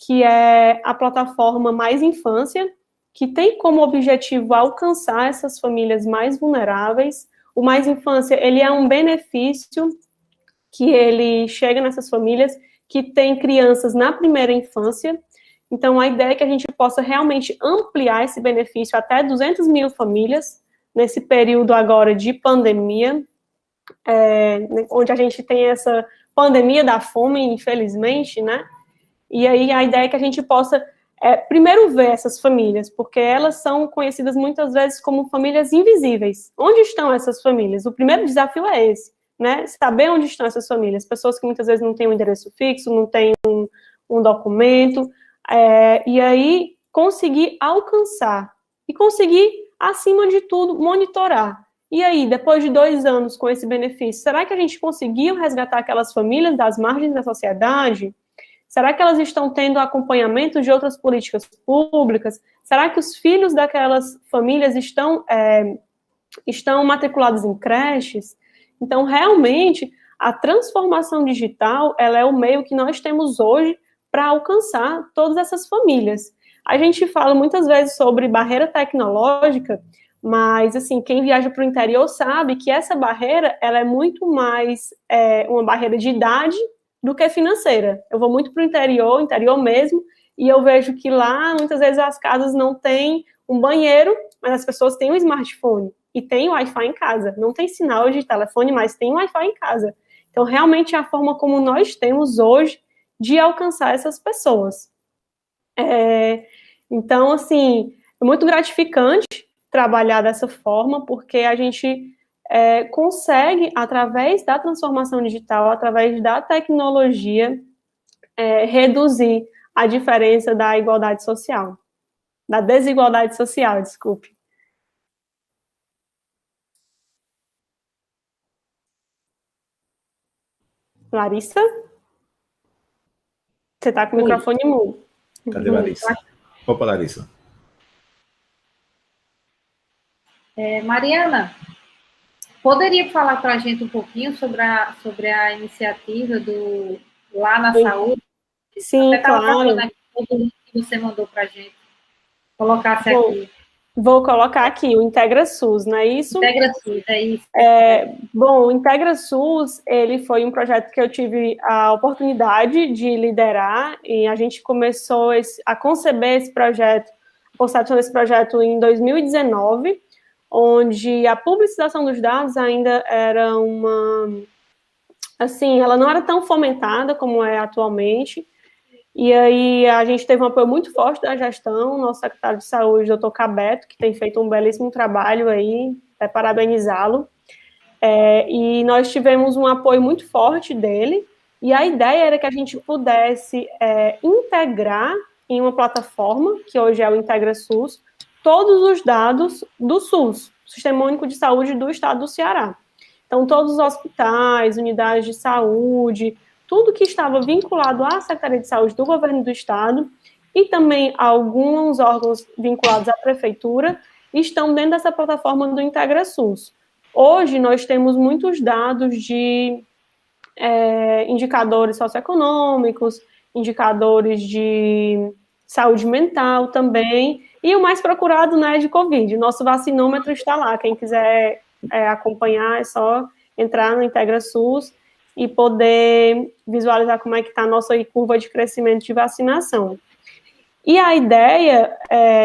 que é a plataforma Mais Infância, que tem como objetivo alcançar essas famílias mais vulneráveis. O Mais Infância, ele é um benefício que ele chega nessas famílias que têm crianças na primeira infância. Então, a ideia é que a gente possa realmente ampliar esse benefício até 200 mil famílias, nesse período agora de pandemia, onde a gente tem essa pandemia da fome, infelizmente, né? E aí a ideia é que a gente possa, primeiro, ver essas famílias, porque elas são conhecidas muitas vezes como famílias invisíveis. Onde estão essas famílias? O primeiro desafio é esse, né? Saber onde estão essas famílias. Pessoas que muitas vezes não têm um endereço fixo, não têm um documento, e aí conseguir alcançar e conseguir, acima de tudo, monitorar. E aí, depois de 2 anos com esse benefício, será que a gente conseguiu resgatar aquelas famílias das margens da sociedade? Será que elas estão tendo acompanhamento de outras políticas públicas? Será que os filhos daquelas famílias estão matriculados em creches? Então, realmente, a transformação digital, ela é o meio que nós temos hoje para alcançar todas essas famílias. A gente fala muitas vezes sobre barreira tecnológica, mas, assim, quem viaja para o interior sabe que essa barreira, ela é muito mais uma barreira de idade do que financeira. Eu vou muito para o interior mesmo, e eu vejo que lá, muitas vezes, as casas não têm um banheiro, mas as pessoas têm um smartphone e têm Wi-Fi em casa. Não tem sinal de telefone, mas tem Wi-Fi em casa. Então, realmente, é a forma como nós temos hoje de alcançar essas pessoas. Então, assim, é muito gratificante trabalhar dessa forma, porque a gente consegue, através da transformação digital, através da tecnologia, reduzir a diferença da igualdade social, da desigualdade social, desculpe. Larissa? Você está com o microfone mudo. Cadê Larissa? Opa, Larissa. Mariana, poderia falar para a gente um pouquinho sobre a iniciativa do Lá na Saúde? Sim, claro. O link que você mandou para a gente. Colocasse aqui. Vou colocar aqui, o IntegraSUS, não é isso? IntegraSUS, é isso. Bom, o IntegraSUS, ele foi um projeto que eu tive a oportunidade de liderar, e a gente começou a conceber esse projeto, a concepção desse projeto em 2019, onde a publicização dos dados ainda era assim, ela não era tão fomentada como é atualmente. E aí a gente teve um apoio muito forte da gestão, nosso secretário de saúde, doutor Cabeto, que tem feito um belíssimo trabalho aí, parabenizá-lo. E nós tivemos um apoio muito forte dele, e a ideia era que a gente pudesse integrar em uma plataforma, que hoje é o IntegraSUS, todos os dados do SUS, Sistema Único de Saúde do Estado do Ceará. Então, todos os hospitais, unidades de saúde, tudo que estava vinculado à Secretaria de Saúde do Governo do Estado e também alguns órgãos vinculados à Prefeitura estão dentro dessa plataforma do IntegraSUS. Hoje, nós temos muitos dados de indicadores socioeconômicos, indicadores de saúde mental também, e o mais procurado, né, de Covid. O nosso vacinômetro está lá. Quem quiser acompanhar, é só entrar no IntegraSUS e poder visualizar como é que está a nossa curva de crescimento de vacinação. E a ideia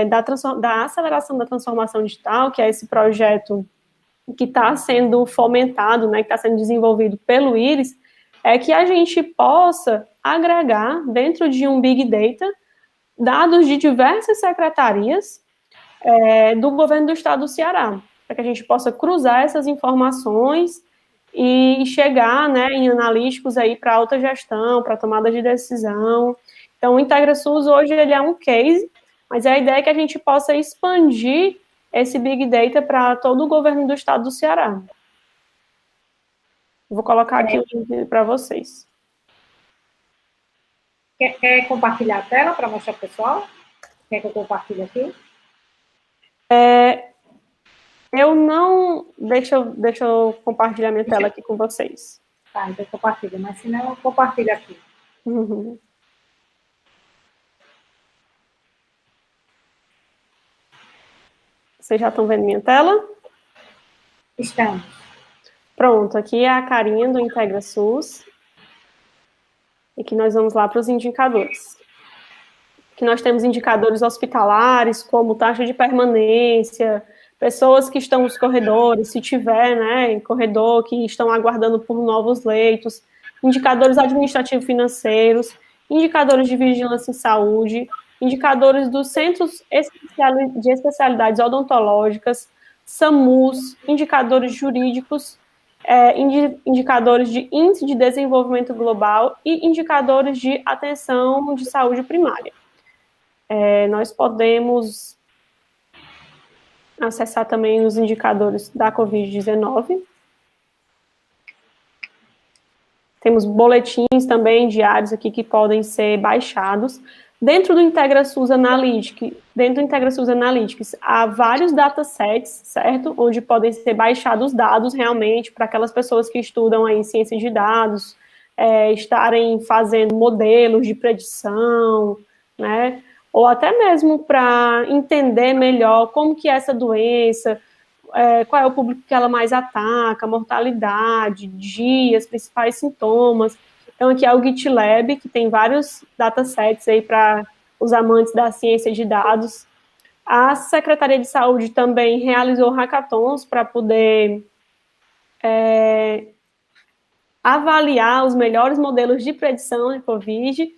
da aceleração da transformação digital, que é esse projeto que está sendo fomentado, né, que está sendo desenvolvido pelo IRIS, é que a gente possa agregar dentro de um Big Data dados de diversas secretarias do governo do estado do Ceará, para que a gente possa cruzar essas informações e chegar, né, em analíticos aí para alta gestão, para tomada de decisão. Então, o IntegraSUS hoje ele é um case, mas a ideia é que a gente possa expandir esse Big Data para todo o governo do estado do Ceará. Vou colocar aqui o link para vocês. Quer compartilhar a tela para mostrar para o pessoal? Quer que eu compartilhe aqui? Eu não... Deixa eu compartilhar minha tela aqui com vocês. Tá, então compartilha, mas se não, eu compartilho aqui. Uhum. Vocês já estão vendo minha tela? Estamos. Pronto, aqui é a carinha do IntegraSUS. E que nós vamos lá para os indicadores. Que nós temos indicadores hospitalares, como taxa de permanência, pessoas que estão nos corredores, se tiver, né, em corredor, que estão aguardando por novos leitos, indicadores administrativos financeiros, indicadores de vigilância em saúde, indicadores dos centros de especialidades odontológicas, SAMUS, indicadores jurídicos, indicadores de índice de desenvolvimento global e indicadores de atenção de saúde primária. Nós podemos acessar também os indicadores da Covid-19. Temos boletins também diários aqui que podem ser baixados. Dentro do IntegraSUS Analytics, há vários datasets, certo? Onde podem ser baixados dados realmente para aquelas pessoas que estudam aí ciência de dados, estarem fazendo modelos de predição, né? Ou até mesmo para entender melhor como que é essa doença, qual é o público que ela mais ataca, mortalidade, dias, principais sintomas. Então, aqui é o GitLab, que tem vários datasets aí para os amantes da ciência de dados. A Secretaria de Saúde também realizou hackathons para poder avaliar os melhores modelos de predição de Covid.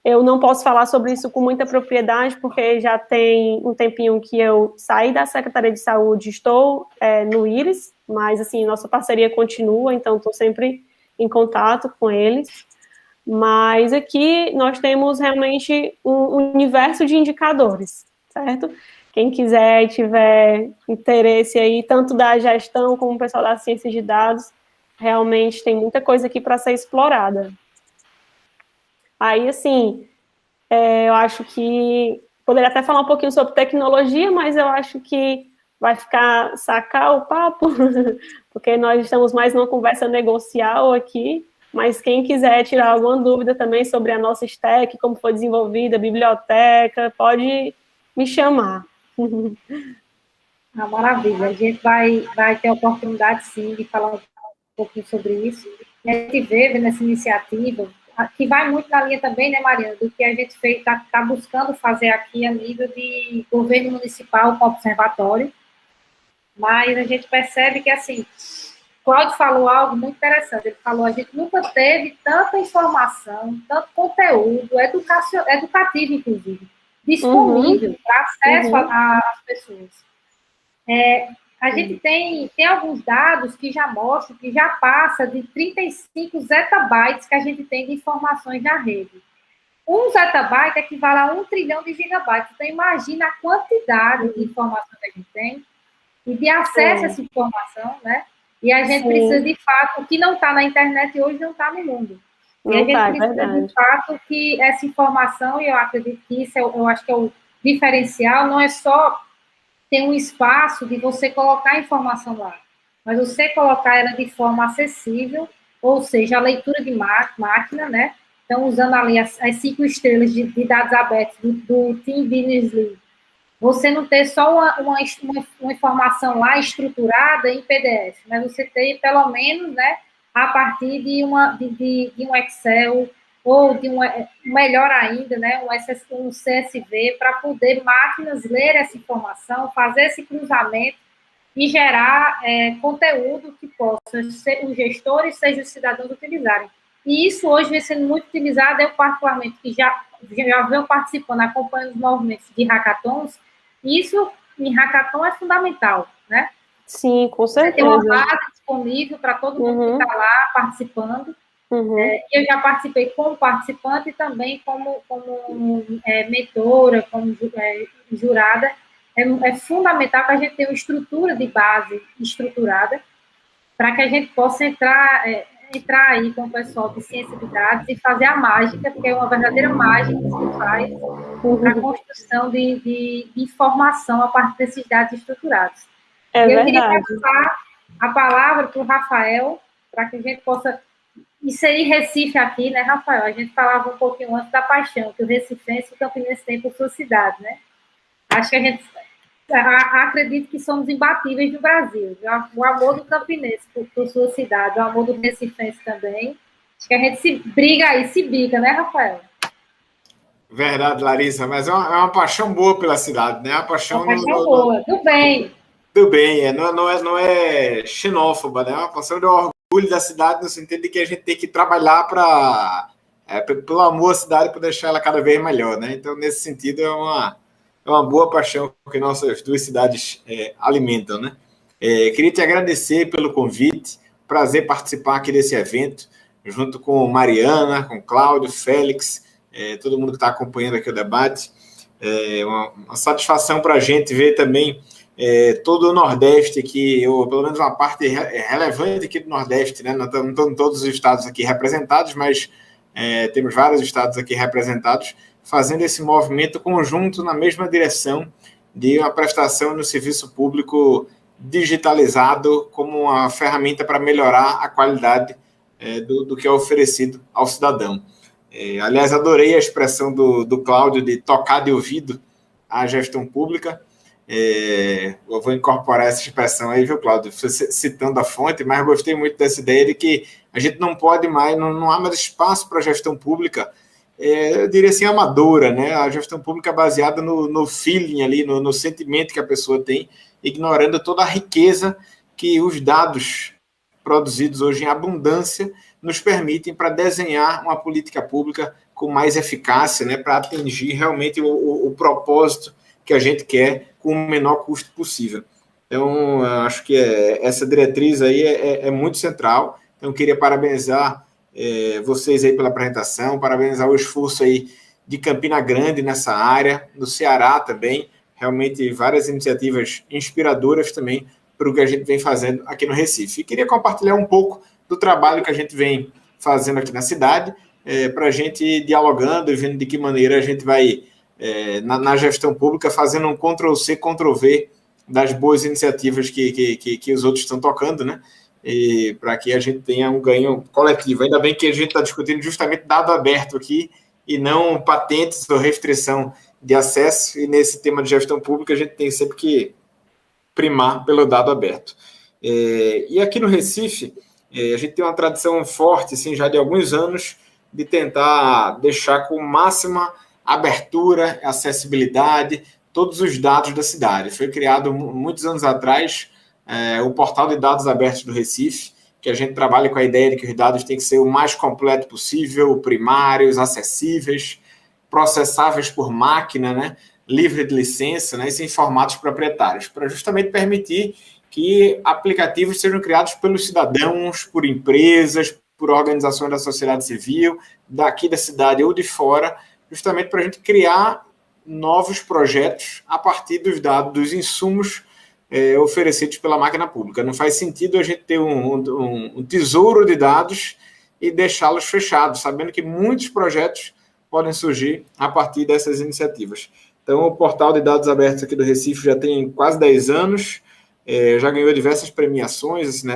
Eu não posso falar sobre isso com muita propriedade, porque já tem um tempinho que eu saí da Secretaria de Saúde, estou no IRIS, mas, assim, nossa parceria continua, então estou sempre em contato com eles. Mas aqui nós temos realmente um universo de indicadores, certo? Quem quiser e tiver interesse aí, tanto da gestão como o pessoal da ciência de dados, realmente tem muita coisa aqui para ser explorada. Aí, assim, eu acho que poderia até falar um pouquinho sobre tecnologia, mas eu acho que vai sacar o papo, porque nós estamos mais numa conversa negocial aqui, mas quem quiser tirar alguma dúvida também sobre a nossa stack, como foi desenvolvida, biblioteca, pode me chamar. Maravilha. A gente vai ter a oportunidade, sim, de falar um pouquinho sobre isso. A gente vê nessa iniciativa, que vai muito na linha também, né, Mariana, do que a gente está buscando fazer aqui a nível de governo municipal com o observatório, mas a gente percebe que, assim, Cláudio falou algo muito interessante, ele falou, a gente nunca teve tanta informação, tanto conteúdo, educativo, inclusive, disponível para acesso às pessoas. A gente tem alguns dados que já mostram que já passa de 35 zettabytes que a gente tem de informações na rede. 1 zettabyte equivale a 1 trilhão de gigabytes. Então, imagina a quantidade de informação que a gente tem e de acesso a essa informação, né? E a gente precisa, de fato, o que não está na internet hoje não está no mundo. E a gente precisa, de fato, que essa informação, e eu acredito que isso, eu acho que é o diferencial, não é só ter um espaço de você colocar a informação lá, mas você colocar ela de forma acessível, ou seja, a leitura de máquina, né? Então, usando ali as 5 estrelas de dados abertos do Tim Berners-Lee, você não ter só uma informação lá estruturada em PDF, mas você ter, pelo menos, né, a partir de um Excel, ou de melhor ainda, né, um CSV, para poder máquinas ler essa informação, fazer esse cruzamento e gerar conteúdo que possa ser os gestores, seja os cidadãos utilizarem. E isso hoje vem sendo muito utilizado, eu particularmente, que já venho participando, acompanhando os movimentos de hackathons, isso em hackathon é fundamental, né? Sim, com certeza. Tem uma base disponível para todo mundo que está lá participando. Eu já participei como participante e também como mentora, como jurada. É fundamental que a gente tenha uma estrutura de base estruturada para que a gente possa entrar aí com o pessoal de ciência de dados e fazer a mágica, porque é uma verdadeira mágica que se faz para a construção de informação a partir desses dados estruturados. Eu queria passar a palavra para o Rafael, para que a gente possa inserir Recife aqui, né, Rafael? A gente falava um pouquinho antes da paixão que o recifense e o campinense têm por sua cidade, né? Acho que a gente acredito que somos imbatíveis no Brasil. O amor do campinense por sua cidade, o amor do recifense também. Acho que a gente se bica, né, Rafael? Verdade, Larissa, mas é uma paixão boa pela cidade, né? Uma paixão boa, do bem. Do bem, não é xenófoba, né? É uma paixão de orgulho da cidade, no sentido de que a gente tem que trabalhar pelo amor à cidade, para deixar ela cada vez melhor, né? Então, nesse sentido, é uma boa paixão que nossas duas cidades alimentam, né? Queria te agradecer pelo convite, prazer participar aqui desse evento, junto com Mariana, com Cláudio, Félix, todo mundo que está acompanhando aqui o debate. Uma satisfação para a gente ver também todo o Nordeste aqui, ou pelo menos uma parte relevante aqui do Nordeste, né? Não estão todos os estados aqui representados, mas temos vários estados aqui representados, fazendo esse movimento conjunto na mesma direção de uma prestação no serviço público digitalizado como uma ferramenta para melhorar a qualidade do que é oferecido ao cidadão. Aliás, adorei a expressão do Cláudio de tocar de ouvido à gestão pública. Eu vou incorporar essa expressão aí, viu, Cláudio? Citando a fonte, mas gostei muito dessa ideia de que a gente não pode mais, não há mais espaço para a gestão pública, eu diria assim, amadora, né? A gestão pública baseada no feeling ali, no sentimento que a pessoa tem, ignorando toda a riqueza que os dados produzidos hoje em abundância nos permitem para desenhar uma política pública com mais eficácia, né? Para atingir realmente o propósito que a gente quer com o menor custo possível. Então, eu acho que essa diretriz aí é muito central. Então, eu queria parabenizar vocês aí pela apresentação, parabenizar o esforço aí de Campina Grande nessa área, no Ceará também, realmente várias iniciativas inspiradoras também para o que a gente vem fazendo aqui no Recife. E queria compartilhar um pouco do trabalho que a gente vem fazendo aqui na cidade, para a gente ir dialogando e vendo de que maneira a gente vai, na gestão pública, fazendo um Ctrl-C, Ctrl-V das boas iniciativas que os outros estão tocando, né? E para que a gente tenha um ganho coletivo. Ainda bem que a gente está discutindo justamente dado aberto aqui e não patentes ou restrição de acesso, e nesse tema de gestão pública a gente tem sempre que primar pelo dado aberto. E aqui no Recife, a gente tem uma tradição forte, assim, já de alguns anos, de tentar deixar com máxima abertura, acessibilidade, todos os dados da cidade. Foi criado muitos anos atrás o Portal de Dados Abertos do Recife, que a gente trabalha com a ideia de que os dados têm que ser o mais completo possível, primários, acessíveis, processáveis por máquina, né, livre de licença, né, e sem formatos proprietários, para justamente permitir que aplicativos sejam criados pelos cidadãos, por empresas, por organizações da sociedade civil, daqui da cidade ou de fora, justamente para a gente criar novos projetos a partir dos dados, dos insumos oferecidos pela máquina pública. Não faz sentido a gente ter um tesouro de dados e deixá-los fechados, sabendo que muitos projetos podem surgir a partir dessas iniciativas. Então, o Portal de Dados Abertos aqui do Recife já tem quase 10 anos, já ganhou diversas premiações assim,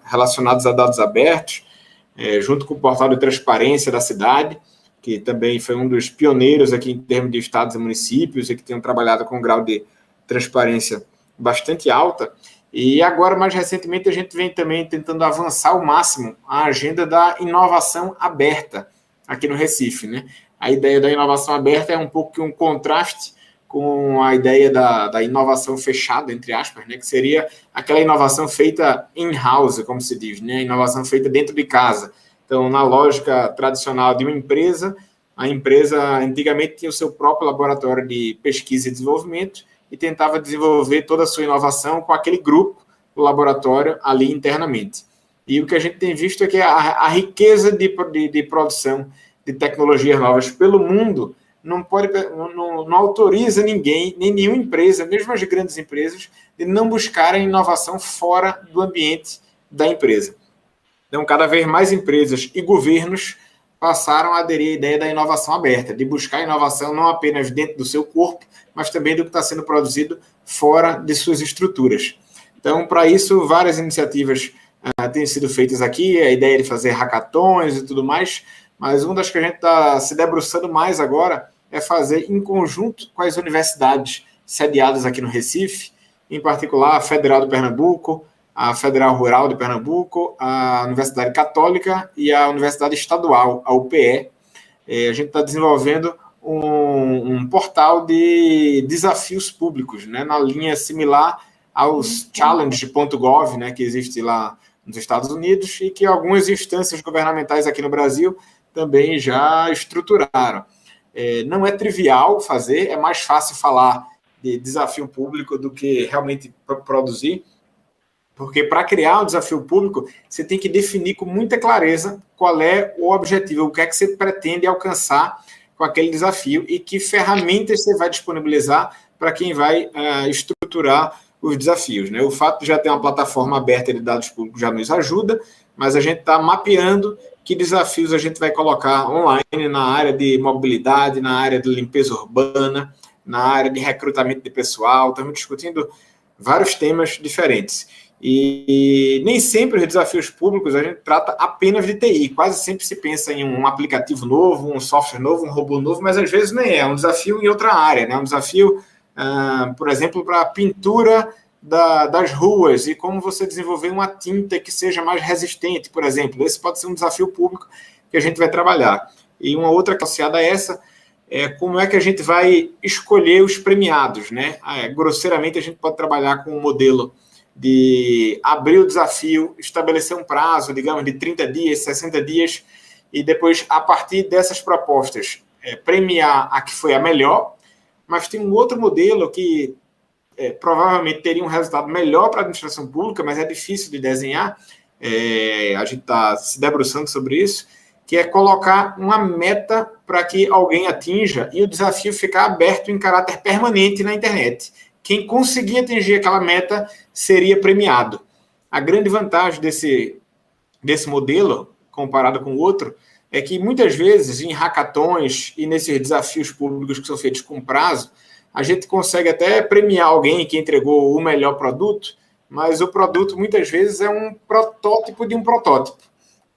relacionadas a dados abertos, junto com o Portal de Transparência da cidade, que também foi um dos pioneiros aqui em termos de estados e municípios, e que tem trabalhado com um grau de transparência bastante alta. E agora, mais recentemente, a gente vem também tentando avançar ao máximo a agenda da inovação aberta aqui no Recife, né? A ideia da inovação aberta é um pouco um contraste com a ideia da inovação fechada, entre aspas, né? Que seria aquela inovação feita in-house, como se diz, né? A inovação feita dentro de casa. Então, na lógica tradicional de uma empresa, a empresa antigamente tinha o seu próprio laboratório de pesquisa e desenvolvimento e tentava desenvolver toda a sua inovação com aquele grupo do laboratório ali internamente. E o que a gente tem visto é que a riqueza de produção de tecnologias novas pelo mundo não autoriza ninguém, nem nenhuma empresa, mesmo as grandes empresas, de não buscarem inovação fora do ambiente da empresa. Então, cada vez mais empresas e governos passaram a aderir à ideia da inovação aberta, de buscar inovação não apenas dentro do seu corpo, mas também do que está sendo produzido fora de suas estruturas. Então, para isso, várias iniciativas têm sido feitas aqui, a ideia de fazer hackathons e tudo mais, mas uma das que a gente está se debruçando mais agora é fazer em conjunto com as universidades sediadas aqui no Recife, em particular a Federal do Pernambuco, a Federal Rural de Pernambuco, a Universidade Católica e a Universidade Estadual, a UPE. A gente está desenvolvendo um portal de desafios públicos, né, na linha similar aos challenge.gov, né, que existe lá nos Estados Unidos e que algumas instâncias governamentais aqui no Brasil também já estruturaram. Não é trivial fazer, é mais fácil falar de desafio público do que realmente produzir, porque para criar um desafio público, você tem que definir com muita clareza qual é o objetivo, o que é que você pretende alcançar com aquele desafio e que ferramentas você vai disponibilizar para quem vai estruturar os desafios, né? O fato de já ter uma plataforma aberta de dados públicos já nos ajuda, mas a gente está mapeando que desafios a gente vai colocar online na área de mobilidade, na área de limpeza urbana, na área de recrutamento de pessoal. Estamos discutindo vários temas diferentes. E nem sempre os desafios públicos a gente trata apenas de TI. Quase sempre se pensa em um aplicativo novo, um software novo, um robô novo, mas às vezes nem é um desafio em outra área, né? Um desafio, por exemplo, para a pintura das ruas e como você desenvolver uma tinta que seja mais resistente, por exemplo. Esse pode ser um desafio público que a gente vai trabalhar. E uma outra associada a essa é como é que a gente vai escolher os premiados, né? Grosseiramente, a gente pode trabalhar com um modelo de abrir o desafio, estabelecer um prazo, digamos, de 30 dias, 60 dias, e depois, a partir dessas propostas, premiar a que foi a melhor. Mas tem um outro modelo que provavelmente teria um resultado melhor para a administração pública, mas é difícil de desenhar, a gente está se debruçando sobre isso, que é colocar uma meta para que alguém atinja e o desafio ficar aberto em caráter permanente na internet. Quem conseguir atingir aquela meta seria premiado. A grande vantagem desse modelo, comparado com o outro, é que muitas vezes em hackathons e nesses desafios públicos que são feitos com prazo, a gente consegue até premiar alguém que entregou o melhor produto, mas o produto muitas vezes é um protótipo de um protótipo.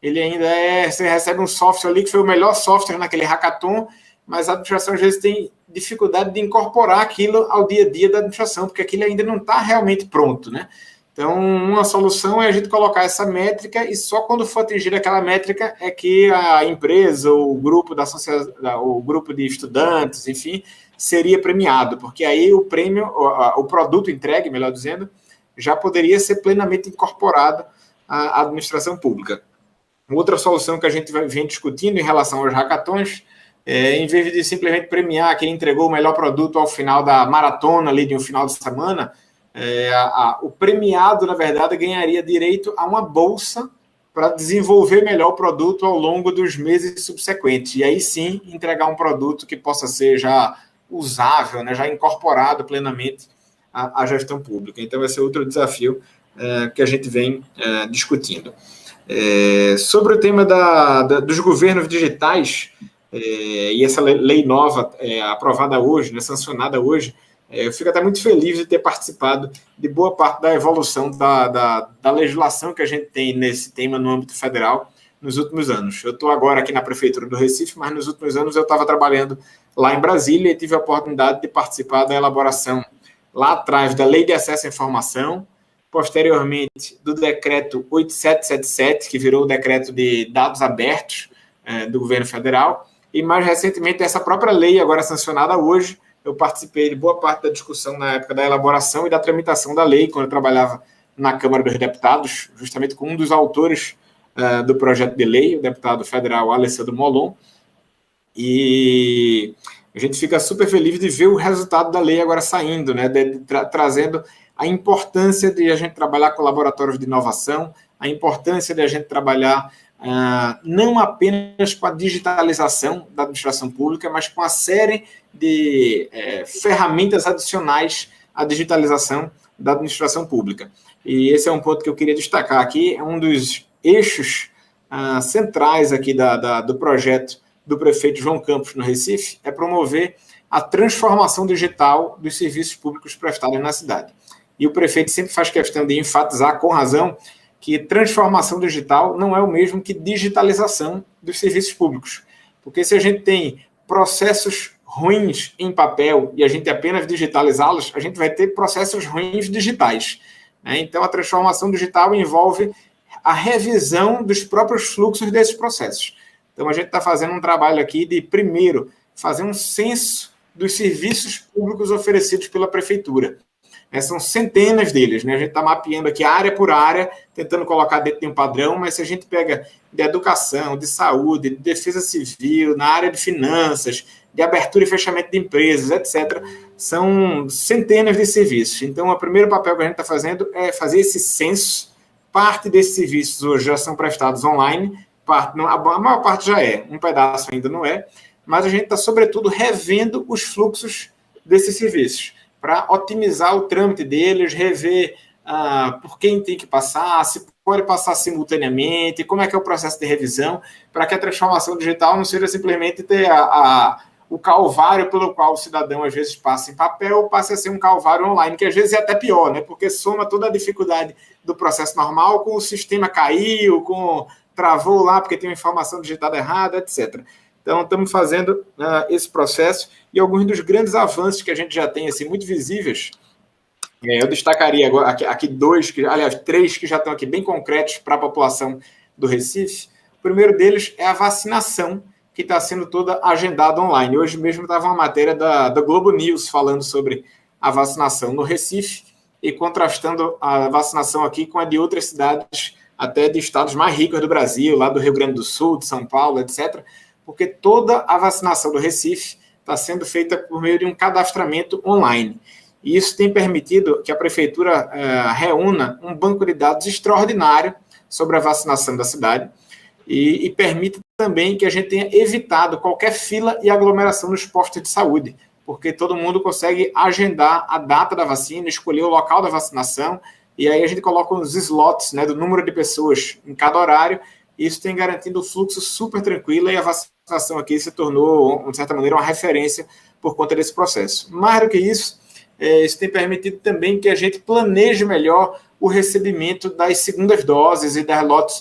Ele ainda você recebe um software ali que foi o melhor software naquele hackathon, mas a administração às vezes tem dificuldade de incorporar aquilo ao dia a dia da administração, porque aquilo ainda não está realmente pronto, né? Então, uma solução é a gente colocar essa métrica e só quando for atingida aquela métrica é que a empresa, o grupo da sociedade, o grupo de estudantes, enfim, seria premiado, porque aí o prêmio, o produto entregue, melhor dizendo, já poderia ser plenamente incorporado à administração pública. Outra solução que a gente vem discutindo em relação aos hackathons em vez de simplesmente premiar quem entregou o melhor produto ao final da maratona ali de um final de semana, o premiado, na verdade, ganharia direito a uma bolsa para desenvolver melhor o produto ao longo dos meses subsequentes. E aí sim, entregar um produto que possa ser já usável, né, já incorporado plenamente à gestão pública. Então, esse é outro desafio que a gente vem discutindo. Sobre o tema dos governos digitais, e essa lei nova aprovada hoje, né, sancionada hoje, eu fico até muito feliz de ter participado de boa parte da evolução da legislação que a gente tem nesse tema no âmbito federal nos últimos anos. Eu estou agora aqui na Prefeitura do Recife, mas nos últimos anos eu estava trabalhando lá em Brasília e tive a oportunidade de participar da elaboração lá atrás da Lei de Acesso à Informação, posteriormente do Decreto 8777, que virou o Decreto de Dados Abertos do Governo Federal, e mais recentemente essa própria lei, agora sancionada hoje. Eu participei de boa parte da discussão na época da elaboração e da tramitação da lei, quando eu trabalhava na Câmara dos Deputados, justamente com um dos autores do projeto de lei, o deputado federal Alessandro Molon. E a gente fica super feliz de ver o resultado da lei agora saindo, né, trazendo a importância de a gente trabalhar com laboratórios de inovação, a importância de a gente trabalhar não apenas com a digitalização da administração pública, mas com a série de ferramentas adicionais à digitalização da administração pública. E esse é um ponto que eu queria destacar aqui, é um dos eixos centrais aqui do projeto do prefeito João Campos no Recife, é promover a transformação digital dos serviços públicos prestados na cidade. E o prefeito sempre faz questão de enfatizar, com razão, que transformação digital não é o mesmo que digitalização dos serviços públicos. Porque se a gente tem processos ruins em papel e a gente apenas digitalizá-los, a gente vai ter processos ruins digitais. Né? Então, a transformação digital envolve a revisão dos próprios fluxos desses processos. Então, a gente está fazendo um trabalho aqui de, primeiro, fazer um censo dos serviços públicos oferecidos pela prefeitura. São centenas deles, né? A gente está mapeando aqui área por área, tentando colocar dentro de um padrão, mas se a gente pega de educação, de saúde, de defesa civil, na área de finanças, de abertura e fechamento de empresas, etc., são centenas de serviços. Então, o primeiro papel que a gente está fazendo é fazer esse censo. Parte desses serviços hoje já são prestados online, a maior parte já é, um pedaço ainda não é, mas a gente está, sobretudo, revendo os fluxos desses serviços, para otimizar o trâmite deles, rever por quem tem que passar, se pode passar simultaneamente, como é que é o processo de revisão, para que a transformação digital não seja simplesmente ter o calvário pelo qual o cidadão às vezes passa em papel, passe a ser um calvário online, que às vezes é até pior, né? Porque soma toda a dificuldade do processo normal com o sistema caiu, travou lá porque tem uma informação digitada errada, etc. Então, estamos fazendo esse processo e alguns dos grandes avanços que a gente já tem, assim, muito visíveis, eu destacaria agora aqui três que já estão aqui bem concretos para a população do Recife. O primeiro deles é a vacinação, que está sendo toda agendada online. Hoje mesmo estava uma matéria da Globo News falando sobre a vacinação no Recife e contrastando a vacinação aqui com a de outras cidades, até de estados mais ricos do Brasil, lá do Rio Grande do Sul, de São Paulo, etc., porque toda a vacinação do Recife está sendo feita por meio de um cadastramento online. E isso tem permitido que a Prefeitura reúna um banco de dados extraordinário sobre a vacinação da cidade e permite também que a gente tenha evitado qualquer fila e aglomeração nos postos de saúde, porque todo mundo consegue agendar a data da vacina, escolher o local da vacinação, e aí a gente coloca os slots, né, do número de pessoas em cada horário, e isso tem garantido um fluxo super tranquilo, e a vacinação aqui se tornou, de certa maneira, uma referência por conta desse processo. Mais do que isso, isso tem permitido também que a gente planeje melhor o recebimento das segundas doses e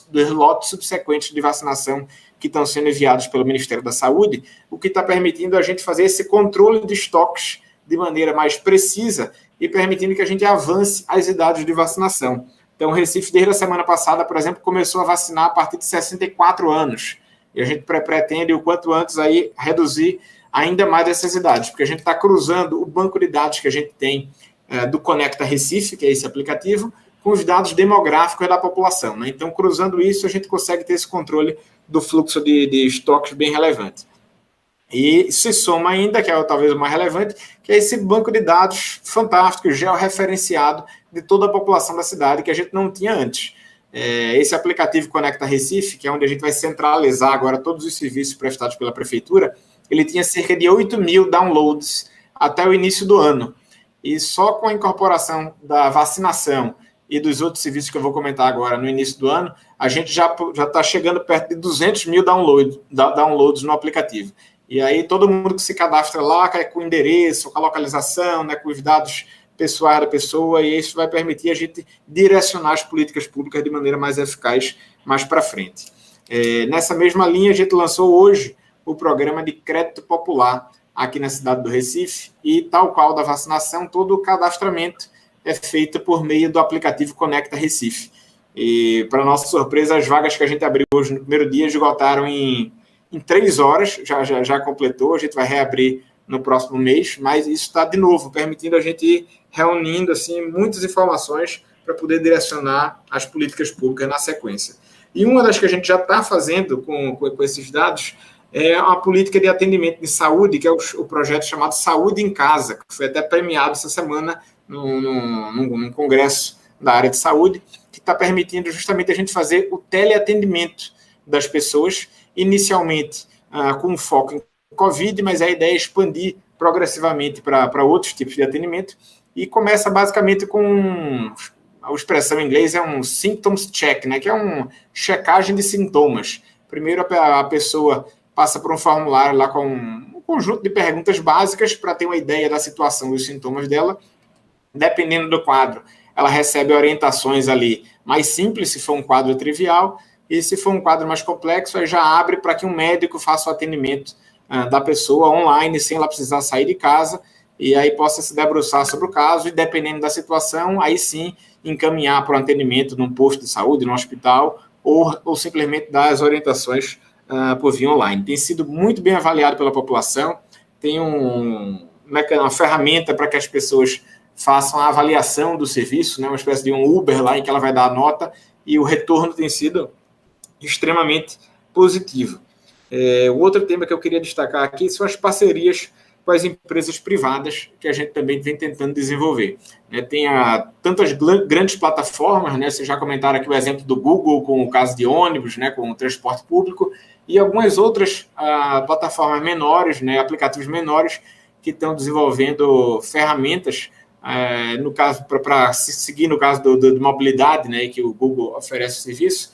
dos lotes subsequentes de vacinação que estão sendo enviados pelo Ministério da Saúde, o que está permitindo a gente fazer esse controle de estoques de maneira mais precisa e permitindo que a gente avance as idades de vacinação. Então, o Recife, desde a semana passada, por exemplo, começou a vacinar a partir de 64 anos. E a gente pretende, o quanto antes, aí, reduzir ainda mais essas idades, porque a gente está cruzando o banco de dados que a gente tem do Conecta Recife, que é esse aplicativo, com os dados demográficos da população, né? Então, cruzando isso, a gente consegue ter esse controle do fluxo de estoques bem relevante. E se soma ainda, que é talvez o mais relevante, que é esse banco de dados fantástico, georreferenciado de toda a população da cidade, que a gente não tinha antes. Esse aplicativo Conecta Recife, que é onde a gente vai centralizar agora todos os serviços prestados pela Prefeitura, ele tinha cerca de 8 mil downloads até o início do ano. E só com a incorporação da vacinação e dos outros serviços que eu vou comentar agora no início do ano, a gente já está chegando perto de 200 mil downloads no aplicativo. E aí todo mundo que se cadastra lá, com o endereço, com a localização, né, com os dados pessoais da pessoa, e isso vai permitir a gente direcionar as políticas públicas de maneira mais eficaz mais para frente. Nessa mesma linha, a gente lançou hoje o programa de crédito popular aqui na cidade do Recife, e tal qual da vacinação, todo o cadastramento é feito por meio do aplicativo Conecta Recife. E, para nossa surpresa, as vagas que a gente abriu hoje no primeiro dia esgotaram em 3 horas, já completou, a gente vai reabrir no próximo mês, mas isso está, de novo, permitindo a gente ir reunindo assim, muitas informações para poder direcionar as políticas públicas na sequência. E uma das que a gente já está fazendo com esses dados é uma política de atendimento de saúde, que é o projeto chamado Saúde em Casa, que foi até premiado essa semana num congresso da área de saúde, que está permitindo justamente a gente fazer o teleatendimento das pessoas, inicialmente com foco em Covid, mas a ideia é expandir progressivamente para outros tipos de atendimento, e começa basicamente com, a expressão em inglês é um symptoms check, né, que é uma checagem de sintomas. Primeiro a pessoa passa por um formulário lá com um conjunto de perguntas básicas para ter uma ideia da situação dos sintomas dela. Dependendo do quadro, ela recebe orientações ali mais simples, se for um quadro trivial, e se for um quadro mais complexo, aí já abre para que um médico faça o atendimento da pessoa online, sem ela precisar sair de casa, e aí possa se debruçar sobre o caso, e dependendo da situação, aí sim encaminhar para o atendimento num posto de saúde, num hospital, ou simplesmente dar as orientações por via online. Tem sido muito bem avaliado pela população, tem uma ferramenta para que as pessoas façam a avaliação do serviço, né, uma espécie de um Uber lá em que ela vai dar a nota, e o retorno tem sido extremamente positivo. O outro tema que eu queria destacar aqui são as parcerias com as empresas privadas, que a gente também vem tentando desenvolver. Tem tantas grandes plataformas, né, vocês já comentaram aqui o exemplo do Google, com o caso de ônibus, né, com o transporte público, e algumas outras plataformas menores, né, aplicativos menores, que estão desenvolvendo ferramentas, no caso, para seguir no caso de mobilidade, né, que o Google oferece o serviço.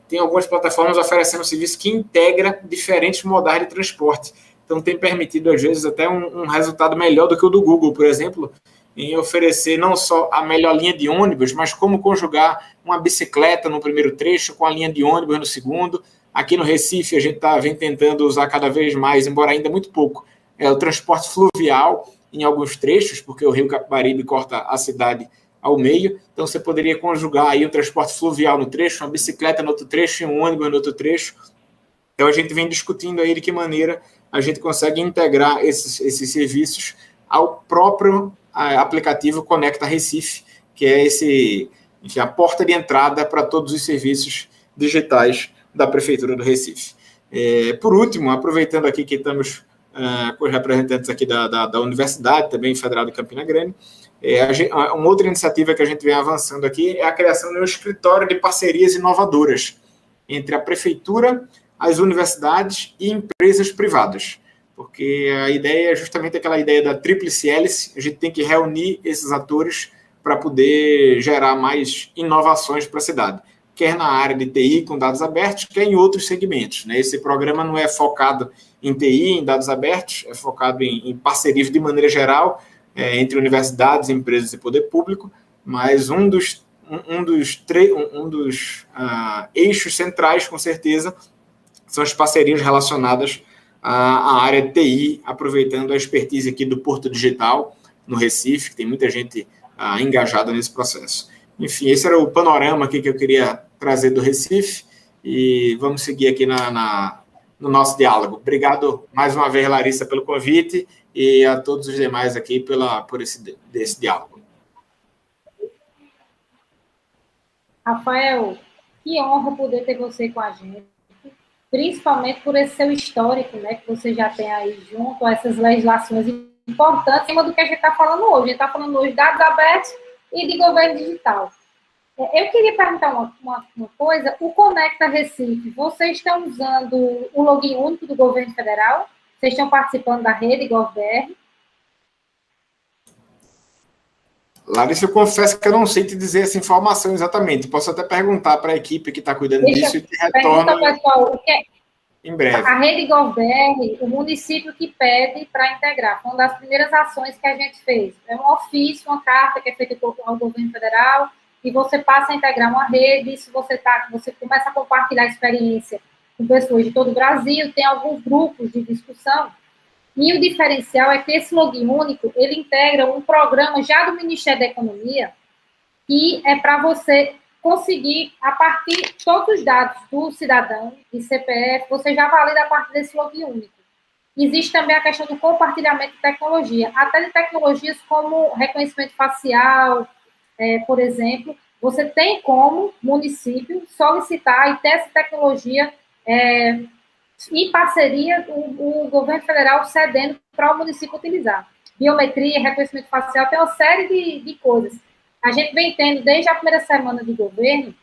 Tem algumas plataformas oferecendo serviço que integra diferentes modais de transporte. Então, tem permitido, às vezes, até um resultado melhor do que o do Google, por exemplo, em oferecer não só a melhor linha de ônibus, mas como conjugar uma bicicleta no primeiro trecho com a linha de ônibus no segundo. Aqui no Recife, a gente vem tentando usar cada vez mais, embora ainda muito pouco, o transporte fluvial em alguns trechos, porque o Rio Capibaribe corta a cidade ao meio. Então, você poderia conjugar aí o transporte fluvial no trecho, uma bicicleta no outro trecho e um ônibus no outro trecho. Então, a gente vem discutindo aí de que maneira a gente consegue integrar esses serviços ao próprio aplicativo Conecta Recife, que é a porta de entrada para todos os serviços digitais da Prefeitura do Recife. Por último, aproveitando aqui que estamos com os representantes aqui da Universidade, também Federal de Campina Grande. Uma outra iniciativa que a gente vem avançando aqui é a criação de um escritório de parcerias inovadoras entre a Prefeitura, as universidades e empresas privadas. Porque a ideia é justamente aquela ideia da tríplice hélice, a gente tem que reunir esses atores para poder gerar mais inovações para a cidade, quer na área de TI com dados abertos, quer em outros segmentos, né? Esse programa não é focado em TI, em dados abertos, é focado em parcerias de maneira geral, entre universidades, empresas e poder público, mas um dos eixos centrais, com certeza, são as parcerias relacionadas à área de TI, aproveitando a expertise aqui do Porto Digital, no Recife, que tem muita gente engajada nesse processo. Enfim, esse era o panorama aqui que eu queria trazer do Recife, e vamos seguir aqui no nosso diálogo. Obrigado mais uma vez, Larissa, pelo convite, e a todos os demais aqui por esse diálogo. Rafael, que honra poder ter você com a gente, principalmente por esse seu histórico, né, que você já tem aí junto a essas legislações importantes, cima do que a gente está falando hoje. A gente está falando hoje de dados abertos e de governo digital. Eu queria perguntar uma coisa. O Conecta Recife, vocês estão usando o login único do governo federal? Vocês estão participando da rede GovBR? Larissa, eu confesso que eu não sei te dizer essa informação exatamente. Posso até perguntar para a equipe que está cuidando disso e te retorno pessoal, em breve. A rede GovBR, o município que pede para integrar, foi uma das primeiras ações que a gente fez. É um ofício, uma carta que é feita ao governo federal, e você passa a integrar uma rede, isso você começa a compartilhar a experiência com pessoas de todo o Brasil, tem alguns grupos de discussão, e o diferencial é que esse login único, ele integra um programa já do Ministério da Economia, que é para você conseguir, a partir de todos os dados do cidadão, de CPF, você já valida a partir desse login único. Existe também a questão do compartilhamento de tecnologia, até de tecnologias como reconhecimento facial, por exemplo, você tem como município solicitar e ter essa tecnologia em parceria o governo federal cedendo para o município utilizar. Biometria, reconhecimento facial, tem uma série de coisas. A gente vem tendo, desde a primeira semana de governo,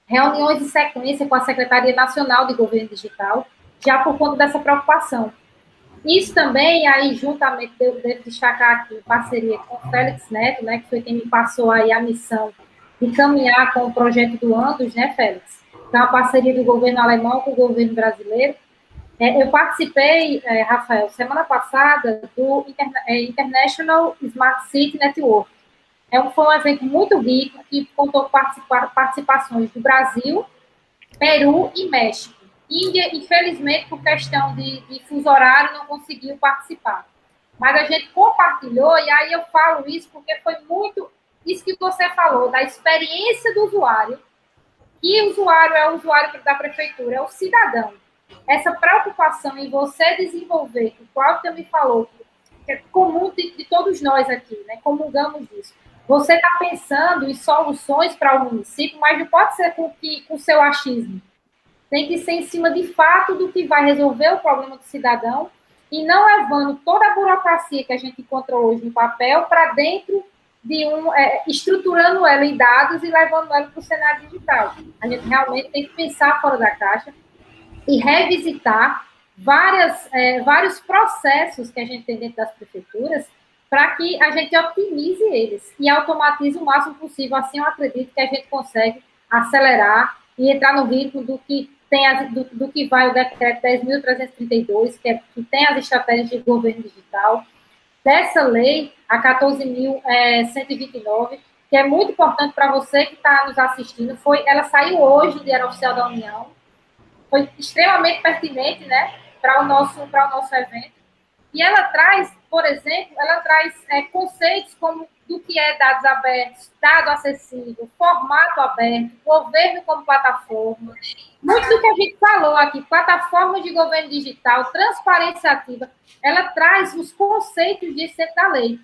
reuniões de sequência com a Secretaria Nacional de Governo Digital, já por conta dessa preocupação. Isso também, aí, juntamente, devo destacar aqui, parceria com o Félix Neto, né, que foi quem me passou aí a missão de caminhar com o projeto do Andos, né, Félix? Que é uma parceria do governo alemão com o governo brasileiro. Eu participei, Rafael, semana passada, do International Smart City Network. Foi um evento muito rico, que contou com participações do Brasil, Peru e México. Índia, infelizmente, por questão de fuso horário, não conseguiu participar. Mas a gente compartilhou, e aí eu falo isso porque foi muito isso que você falou, da experiência do usuário. E o usuário é o usuário da prefeitura, é o cidadão. Essa preocupação em você desenvolver, que o Cláudio também falou, que é comum de todos nós aqui, né? Comungamos disso. Você está pensando em soluções para o município, mas não pode ser com o seu achismo. Tem que ser em cima de fato do que vai resolver o problema do cidadão e não levando toda a burocracia que a gente encontra hoje no papel para dentro de estruturando ela em dados e levando ela para o cenário digital. A gente realmente tem que pensar fora da caixa e revisitar vários processos que a gente tem dentro das prefeituras para que a gente optimize eles e automatize o máximo possível. Assim, eu acredito que a gente consegue acelerar e entrar no ritmo do que vai o decreto 10.332, que tem as estratégias de governo digital, dessa lei, a 14.129, que é muito importante para você que está nos assistindo. Ela saiu hoje no Diário Oficial da União, foi extremamente pertinente, né, para o nosso evento. E ela traz, por exemplo, conceitos como do que é dados abertos, dado acessível, formato aberto, governo como plataforma. Muito do que a gente falou aqui, plataformas de governo digital, transparência ativa, ela traz os conceitos disso dentro da lei.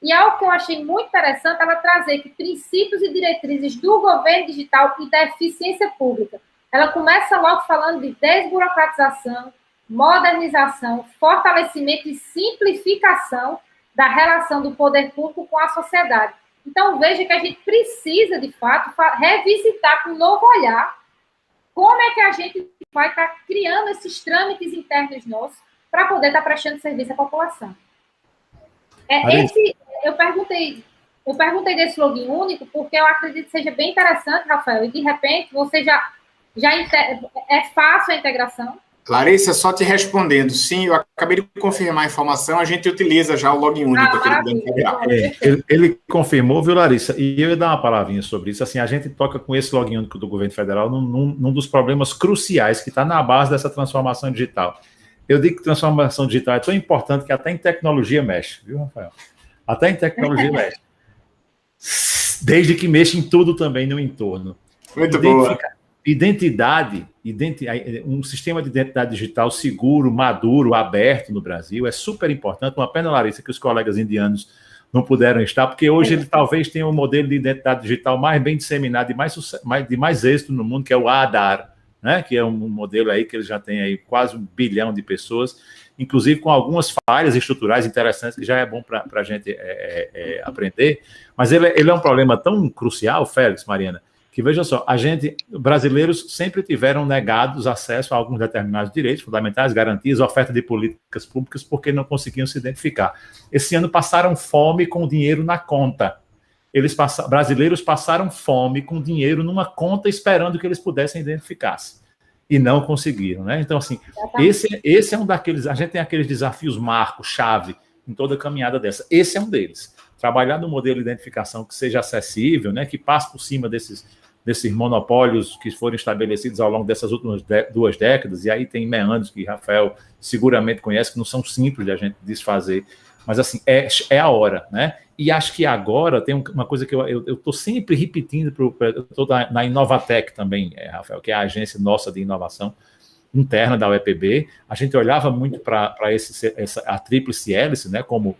E algo que eu achei muito interessante, ela trazer que princípios e diretrizes do governo digital e da eficiência pública. Ela começa logo falando de desburocratização, modernização, fortalecimento e simplificação da relação do poder público com a sociedade. Então, veja que a gente precisa, de fato, revisitar com um novo olhar como é que a gente vai estar criando esses trâmites internos nossos para poder estar prestando serviço à população. Eu perguntei desse login único porque eu acredito que seja bem interessante, Rafael, e de repente você já é fácil a integração. Larissa, só te respondendo, sim, eu acabei de confirmar a informação, a gente utiliza já o login único aqui do Banco Federal. Ele confirmou, viu, Larissa? E eu ia dar uma palavrinha sobre isso. Assim, a gente toca com esse login único do governo federal num dos problemas cruciais que está na base dessa transformação digital. Eu digo que transformação digital é tão importante que até em tecnologia mexe, viu, Rafael? Até em tecnologia mexe. Desde que mexe em tudo também no entorno. Muito boa. Um sistema de identidade digital seguro, maduro, aberto no Brasil é super importante. Uma pena, Larissa, que os colegas indianos não puderam estar, porque hoje ele talvez tenha um modelo de identidade digital mais bem disseminado e de mais êxito no mundo, que é o Aadhaar, né? Que é um modelo aí que ele já tem aí quase 1 bilhão de pessoas, inclusive com algumas falhas estruturais interessantes que já é bom para a gente aprender. Mas ele é um problema tão crucial, Félix, Mariana, que, veja só, brasileiros sempre tiveram negados acesso a alguns determinados direitos fundamentais, garantias, oferta de políticas públicas, porque não conseguiam se identificar. Esse ano passaram fome com dinheiro na conta. Brasileiros passaram fome com dinheiro numa conta esperando que eles pudessem identificar-se. E não conseguiram, né? Então, assim, esse é um daqueles... A gente tem aqueles desafios marco-chave em toda a caminhada dessa. Esse é um deles. Trabalhar no modelo de identificação que seja acessível, né? Que passe por cima desses monopólios que foram estabelecidos ao longo dessas últimas 2 décadas, e aí tem meandros que Rafael seguramente conhece, que não são simples de a gente desfazer, mas assim, é a hora, né? E acho que agora tem uma coisa que eu estou sempre repetindo, eu estou na Inovatec também, Rafael, que é a agência nossa de inovação interna da UEPB, a gente olhava muito para a tríplice hélice, né, como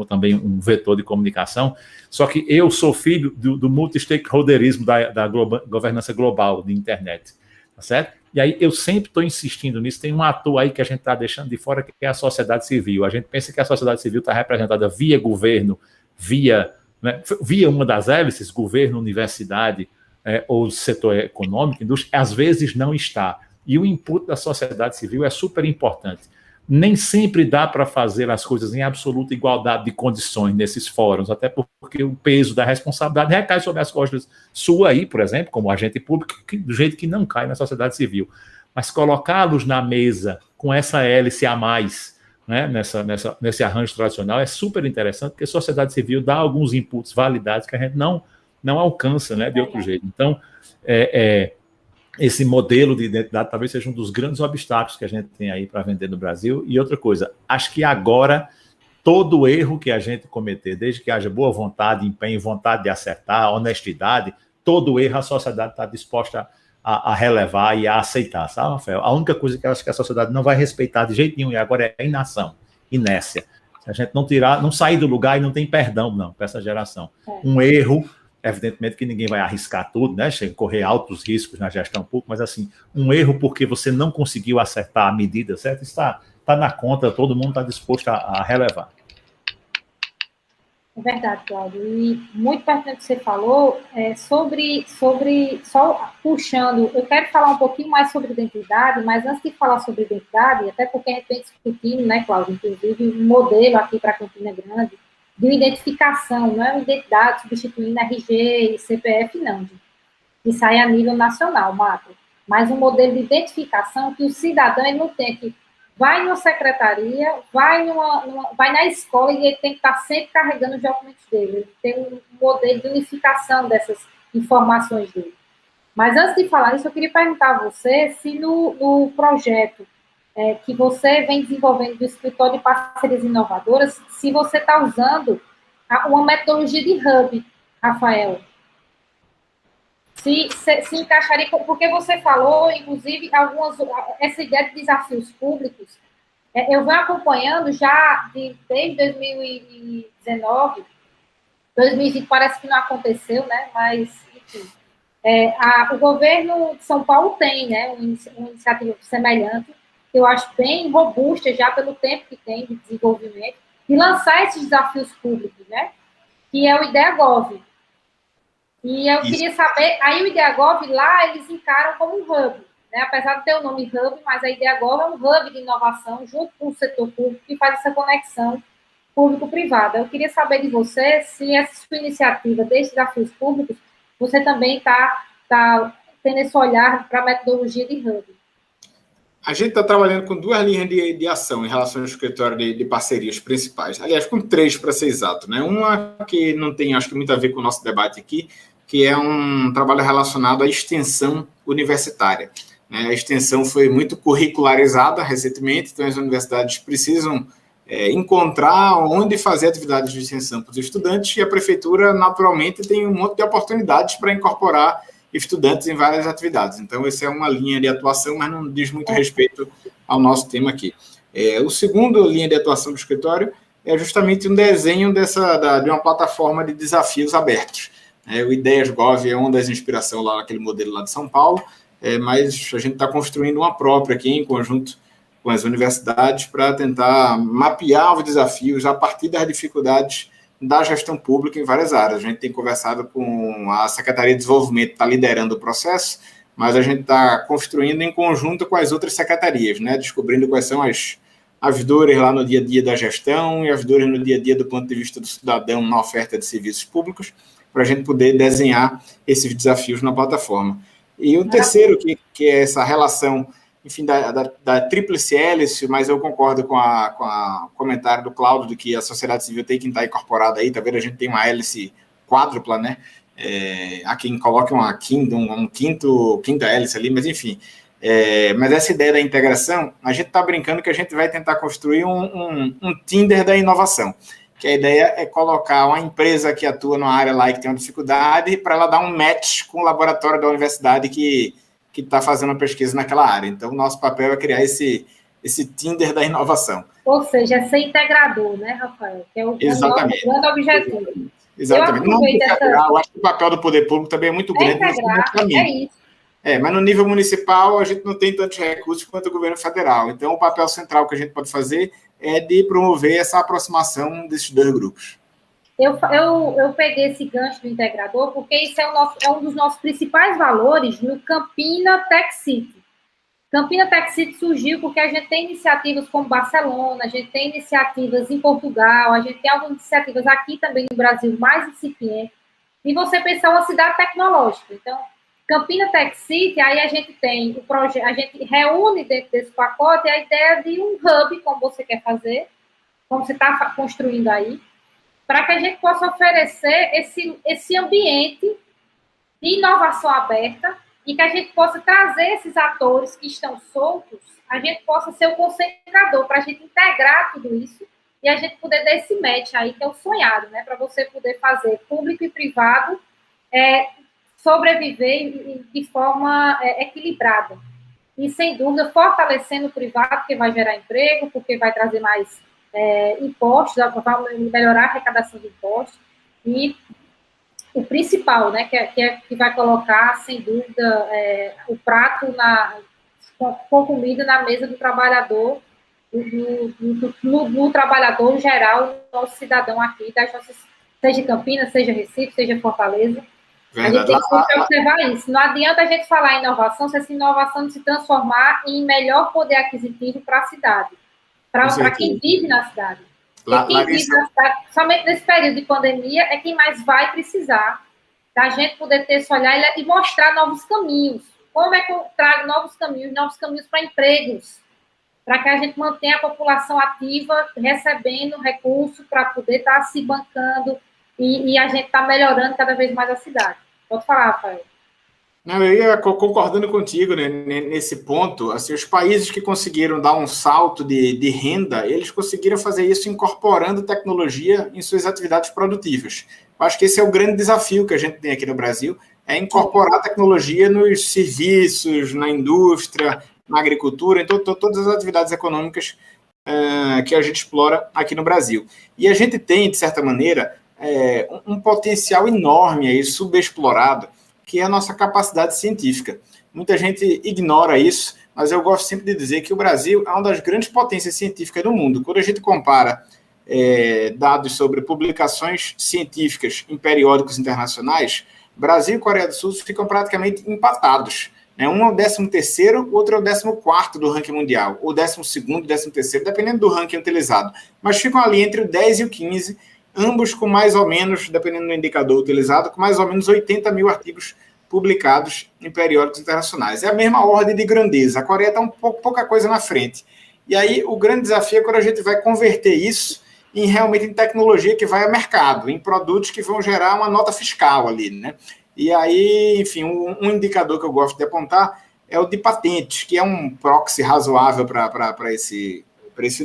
também um vetor de comunicação, só que eu sou filho do multi-stakeholderismo da governança global de internet, tá certo? E aí eu sempre estou insistindo nisso, tem um ator aí que a gente está deixando de fora, que é a sociedade civil. A gente pensa que a sociedade civil está representada via governo, via uma das hélices, governo, universidade, ou setor econômico, indústria, às vezes não está. E o input da sociedade civil é super importante. Nem sempre dá para fazer as coisas em absoluta igualdade de condições nesses fóruns, até porque o peso da responsabilidade recai sobre as costas sua aí, por exemplo, como agente público, do jeito que não cai na sociedade civil. Mas colocá-los na mesa com essa hélice a mais, né, nesse arranjo tradicional, é super interessante, porque a sociedade civil dá alguns inputs validados que a gente não alcança, né, de outro jeito. Então, esse modelo de identidade talvez seja um dos grandes obstáculos que a gente tem aí para vender no Brasil. E outra coisa, acho que agora, todo erro que a gente cometer, desde que haja boa vontade, empenho, vontade de acertar, honestidade, todo erro a sociedade está disposta a relevar e a aceitar, sabe, Rafael? A única coisa que eu acho que a sociedade não vai respeitar de jeito nenhum, e agora é a inação, inércia. Se a gente não sair do lugar, e não tem perdão, não, para essa geração. Um erro... Evidentemente que ninguém vai arriscar tudo, né? Correr altos riscos na gestão pública, mas assim, um erro porque você não conseguiu acertar a medida certa, está na conta, todo mundo está disposto a relevar. É verdade, Cláudio. E muito pertinente o que você falou, só puxando, eu quero falar um pouquinho mais sobre identidade, mas antes de falar sobre identidade, até porque a gente vem discutindo, né, Cláudio, inclusive um modelo aqui para Campina Grande, de identificação, não é uma identidade substituindo RG e CPF, não, que sai a nível nacional, macro, mas um modelo de identificação que o cidadão ele não tem que vai numa secretaria, vai na escola e ele tem que estar sempre carregando os documentos dele, ele tem um modelo de unificação dessas informações dele. Mas antes de falar isso, eu queria perguntar a você se no projeto que você vem desenvolvendo do Escritório de Parcerias Inovadoras, se você está usando uma metodologia de hub, Rafael. Se encaixaria, porque você falou, inclusive, essa ideia de desafios públicos, eu venho acompanhando já desde 2019, 2020 parece que não aconteceu, né? Mas, enfim, o governo de São Paulo tem, né, uma iniciativa semelhante, que eu acho bem robusta já pelo tempo que tem de desenvolvimento, de lançar esses desafios públicos, né? Que é o IdeaGov. E eu queria saber, aí o IdeaGov lá, eles encaram como um hub, né? Apesar de ter o nome hub, mas a IdeaGov é um hub de inovação junto com o setor público que faz essa conexão público-privada. Eu queria saber de você se essa sua iniciativa desses desafios públicos, você também tá tendo esse olhar para a metodologia de hub. A gente está trabalhando com 2 linhas de ação em relação ao escritório de parcerias principais. Aliás, com 3 para ser exato, né? Uma que não tem, acho que, muito a ver com o nosso debate aqui, que é um trabalho relacionado à extensão universitária. A extensão foi muito curricularizada recentemente, então as universidades precisam encontrar onde fazer atividades de extensão para os estudantes, e a prefeitura, naturalmente, tem um monte de oportunidades para incorporar estudantes em várias atividades. Então, essa é uma linha de atuação, mas não diz muito respeito ao nosso tema aqui. O segundo linha de atuação do escritório é justamente um desenho de uma plataforma de desafios abertos. O IdeasGov é uma das inspirações lá naquele modelo lá de São Paulo, mas a gente está construindo uma própria aqui em conjunto com as universidades para tentar mapear os desafios a partir das dificuldades da gestão pública em várias áreas. A gente tem conversado com a Secretaria de Desenvolvimento, está liderando o processo, mas a gente está construindo em conjunto com as outras secretarias, né? Descobrindo quais são as dores lá no dia a dia da gestão e as dores no dia a dia do ponto de vista do cidadão na oferta de serviços públicos, para a gente poder desenhar esses desafios na plataforma. E o terceiro, que é essa relação, enfim, da tríplice hélice, mas eu concordo com o comentário do Cláudio de que a sociedade civil tem que estar incorporada aí. Talvez a gente tenha uma hélice quádrupla, né? Há quem coloque quinta hélice ali, mas enfim. Mas essa ideia da integração, a gente está brincando que a gente vai tentar construir um Tinder da inovação, que a ideia é colocar uma empresa que atua numa área lá e que tem uma dificuldade para ela dar um match com o laboratório da universidade que está fazendo uma pesquisa naquela área. Então, o nosso papel é criar esse Tinder da inovação. Ou seja, é ser integrador, né, Rafael? Que é o Exatamente. grande objetivo. Exatamente. Eu acho que o papel do poder público também é muito grande. Integrar, é isso. Mas no nível municipal, a gente não tem tantos recursos quanto o governo federal. Então, o papel central que a gente pode fazer é de promover essa aproximação desses 2 grupos. Eu peguei esse gancho do integrador porque isso é um dos nossos principais valores no Campina Tech City. Campina Tech City surgiu porque a gente tem iniciativas como Barcelona, a gente tem iniciativas em Portugal, a gente tem algumas iniciativas aqui também no Brasil mais incipientes, e você pensar uma cidade tecnológica. Então, Campina Tech City, aí a gente tem o projeto, a gente reúne dentro desse pacote a ideia de um hub, como você quer fazer, como você está construindo aí, para que a gente possa oferecer esse ambiente de inovação aberta e que a gente possa trazer esses atores que estão soltos, a gente possa ser o concentrador para a gente integrar tudo isso e a gente poder dar esse match aí, que é o sonhado, né? Para você poder fazer público e privado sobreviver de forma equilibrada. E, sem dúvida, fortalecendo o privado, porque vai gerar emprego, porque vai trazer mais impostos, vai melhorar a arrecadação de impostos, e o principal, né, que vai colocar, sem dúvida, o prato com comida na mesa do trabalhador, no trabalhador geral, nosso cidadão aqui, seja Campinas, seja Recife, seja Fortaleza. Verdade. A gente tem que observar isso. Não adianta a gente falar em inovação se essa inovação não se transformar em melhor poder aquisitivo para a cidade, para quem vive na cidade. Quem vive na cidade, somente nesse período de pandemia, é quem mais vai precisar da gente poder ter esse olhar e mostrar novos caminhos. Como é que eu trago novos caminhos para empregos, para que a gente mantenha a população ativa, recebendo recursos para poder estar se bancando e a gente está melhorando cada vez mais a cidade. Pode falar, Rafael. Não, eu ia concordando contigo, né, nesse ponto. Assim, os países que conseguiram dar um salto de renda, eles conseguiram fazer isso incorporando tecnologia em suas atividades produtivas. Eu acho que esse é o grande desafio que a gente tem aqui no Brasil, é incorporar tecnologia nos serviços, na indústria, na agricultura, então todas as atividades econômicas que a gente explora aqui no Brasil. E a gente tem, de certa maneira, um potencial enorme aí, subexplorado, que é a nossa capacidade científica. Muita gente ignora isso, mas eu gosto sempre de dizer que o Brasil é uma das grandes potências científicas do mundo. Quando a gente compara dados sobre publicações científicas em periódicos internacionais, Brasil e Coreia do Sul ficam praticamente empatados. Né? Um é o 13º, o outro é o 14º do ranking mundial, ou 12º, 13º, dependendo do ranking utilizado. Mas ficam ali entre o 10 e o 15, ambos com mais ou menos, dependendo do indicador utilizado, com mais ou menos 80 mil artigos publicados em periódicos internacionais. É a mesma ordem de grandeza. A Coreia está pouca coisa na frente. E aí o grande desafio é quando a gente vai converter isso realmente em tecnologia que vai ao mercado, em produtos que vão gerar uma nota fiscal ali, né? E aí, enfim, um indicador que eu gosto de apontar é o de patentes, que é um proxy razoável para esse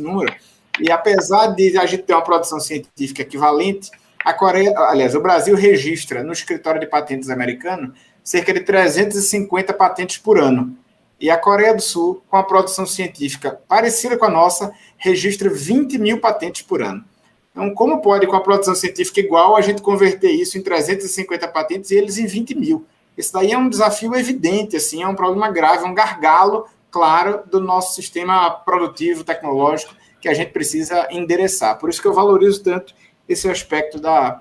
número. E apesar de a gente ter uma produção científica equivalente, a Coreia, aliás, o Brasil registra no escritório de patentes americano cerca de 350 patentes por ano. E a Coreia do Sul, com a produção científica parecida com a nossa, registra 20 mil patentes por ano. Então, como pode, com a produção científica igual, a gente converter isso em 350 patentes e eles em 20 mil? Isso daí é um desafio evidente, assim, é um problema grave, um gargalo, claro, do nosso sistema produtivo, tecnológico, que a gente precisa endereçar. Por isso que eu valorizo tanto esse aspecto da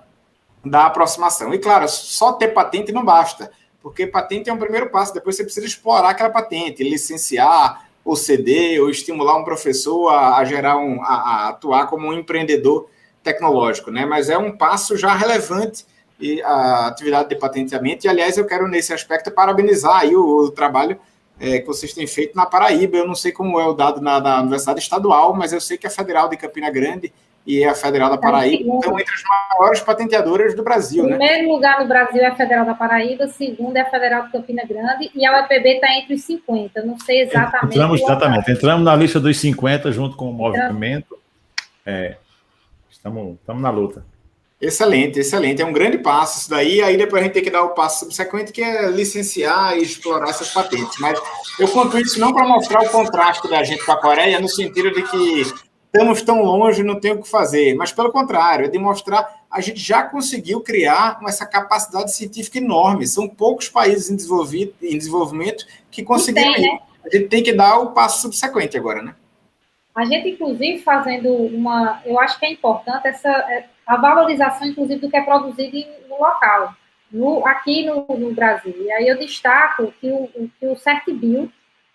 aproximação. E, claro, só ter patente não basta, porque patente é um primeiro passo, depois você precisa explorar aquela patente, licenciar, ou ceder, ou estimular um professor a atuar como um empreendedor tecnológico, né? Mas é um passo já relevante a atividade de patenteamento, e, aliás, eu quero, nesse aspecto, parabenizar aí o trabalho que vocês têm feito na Paraíba. Eu não sei como é o dado na Universidade Estadual, mas eu sei que a Federal de Campina Grande e a Federal da Paraíba estão entre as maiores patenteadoras do Brasil, né? Primeiro lugar no Brasil é a Federal da Paraíba, segundo é a Federal de Campina Grande, e a UEPB está entre os 50, não sei exatamente. Entramos na lista dos 50 junto com o movimento. Estamos na luta. Excelente, excelente. É um grande passo isso daí. Aí depois a gente tem que dar o passo subsequente, que é licenciar e explorar essas patentes. Mas eu conto isso não para mostrar o contraste da gente com a Coreia, no sentido de que estamos tão longe, não tem o que fazer. Mas, pelo contrário, é de mostrar a gente já conseguiu criar essa capacidade científica enorme. São poucos países em desenvolvimento que conseguiram isso. Né? A gente tem que dar o passo subsequente agora, né? A gente, inclusive, fazendo eu acho que é importante a valorização, inclusive, do que é produzido no local, aqui no Brasil. E aí eu destaco que o CertBio,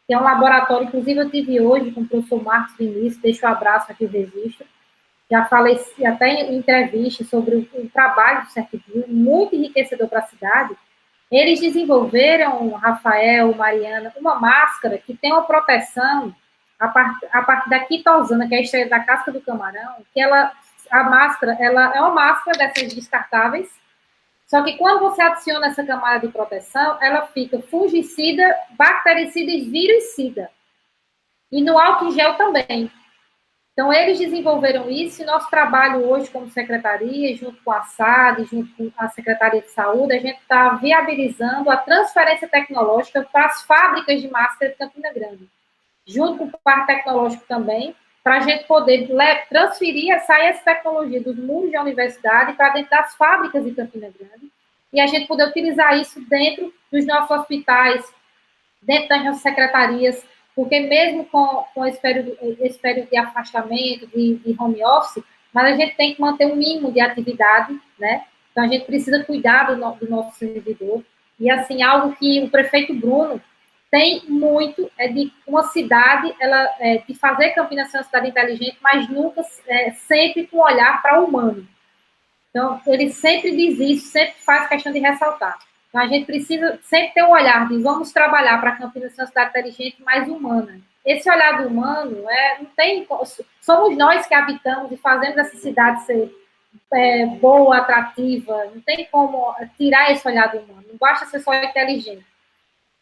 que é um laboratório, inclusive eu tive hoje com o professor Marcos Vinícius, deixo um abraço aqui, o registro, já falei até em entrevista sobre o trabalho do CertBio, muito enriquecedor para a cidade. Eles desenvolveram, Rafael, Mariana, uma máscara que tem uma proteção a partir da quitosana, que é a extraída da casca do camarão, que a máscara, ela é uma máscara dessas descartáveis, só que quando você adiciona essa camada de proteção, ela fica fungicida, bactericida e virucida. E no álcool em gel também. Então, eles desenvolveram isso, e nosso trabalho hoje como secretaria, junto com a SAD, junto com a Secretaria de Saúde, a gente está viabilizando a transferência tecnológica para as fábricas de máscara de Campina Grande, junto com o Parque Tecnológico também, para a gente poder transferir, sair essa tecnologia dos muros da universidade para dentro das fábricas de Campina Grande, e a gente poder utilizar isso dentro dos nossos hospitais, dentro das nossas secretarias, porque mesmo com esse período de afastamento, de home office, mas a gente tem que manter um mínimo de atividade, né? Então, a gente precisa cuidar do nosso servidor, e, assim, algo que o prefeito Bruno tem muito, de uma cidade, de fazer Campinas ser uma cidade inteligente, mas nunca, sempre com olhar para o humano. Então, ele sempre diz isso, sempre faz questão de ressaltar. Então, a gente precisa sempre ter um olhar de vamos trabalhar para Campinas ser uma cidade inteligente, mais humana. Esse olhar do humano, não tem, somos nós que habitamos e fazemos essa cidade ser boa, atrativa, não tem como tirar esse olhar do humano, não basta ser só inteligente.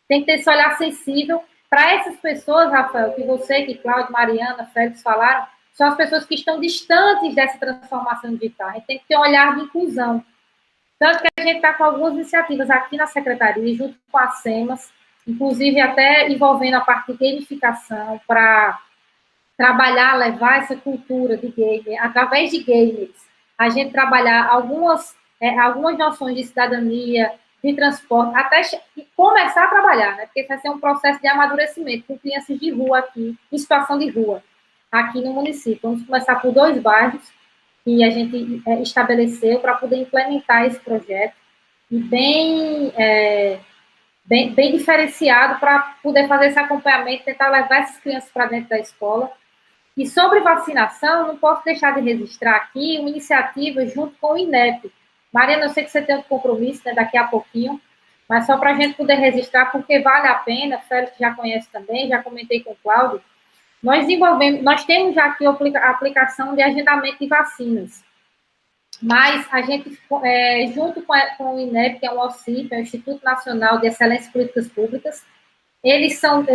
Tem que ter esse olhar sensível para essas pessoas, Rafael, que você, que Cláudio, Mariana, Félix falaram, são as pessoas que estão distantes dessa transformação digital. A gente tem que ter um olhar de inclusão. Tanto que a gente está com algumas iniciativas aqui na Secretaria, junto com a SEMAS, inclusive até envolvendo a parte de gamificação, para trabalhar, levar essa cultura de gamer, através de gamers, a gente trabalhar algumas noções de cidadania, de transporte, até começar a trabalhar, né? Porque isso vai ser um processo de amadurecimento com crianças de rua aqui, em situação de rua, aqui no município. Vamos começar por 2 bairros que a gente estabeleceu para poder implementar esse projeto, e bem diferenciado para poder fazer esse acompanhamento, tentar levar essas crianças para dentro da escola. E sobre vacinação, não posso deixar de registrar aqui uma iniciativa junto com o INEP. Mariana, eu sei que você tem um compromisso, né, daqui a pouquinho, mas só para a gente poder registrar, porque vale a pena, o Félix já conhece também, já comentei com o Cláudio, nós temos já aqui a aplicação de agendamento de vacinas, mas a gente, junto com o INEP, que é o OCIP, é o Instituto Nacional de Excelência em Políticas Públicas, eles são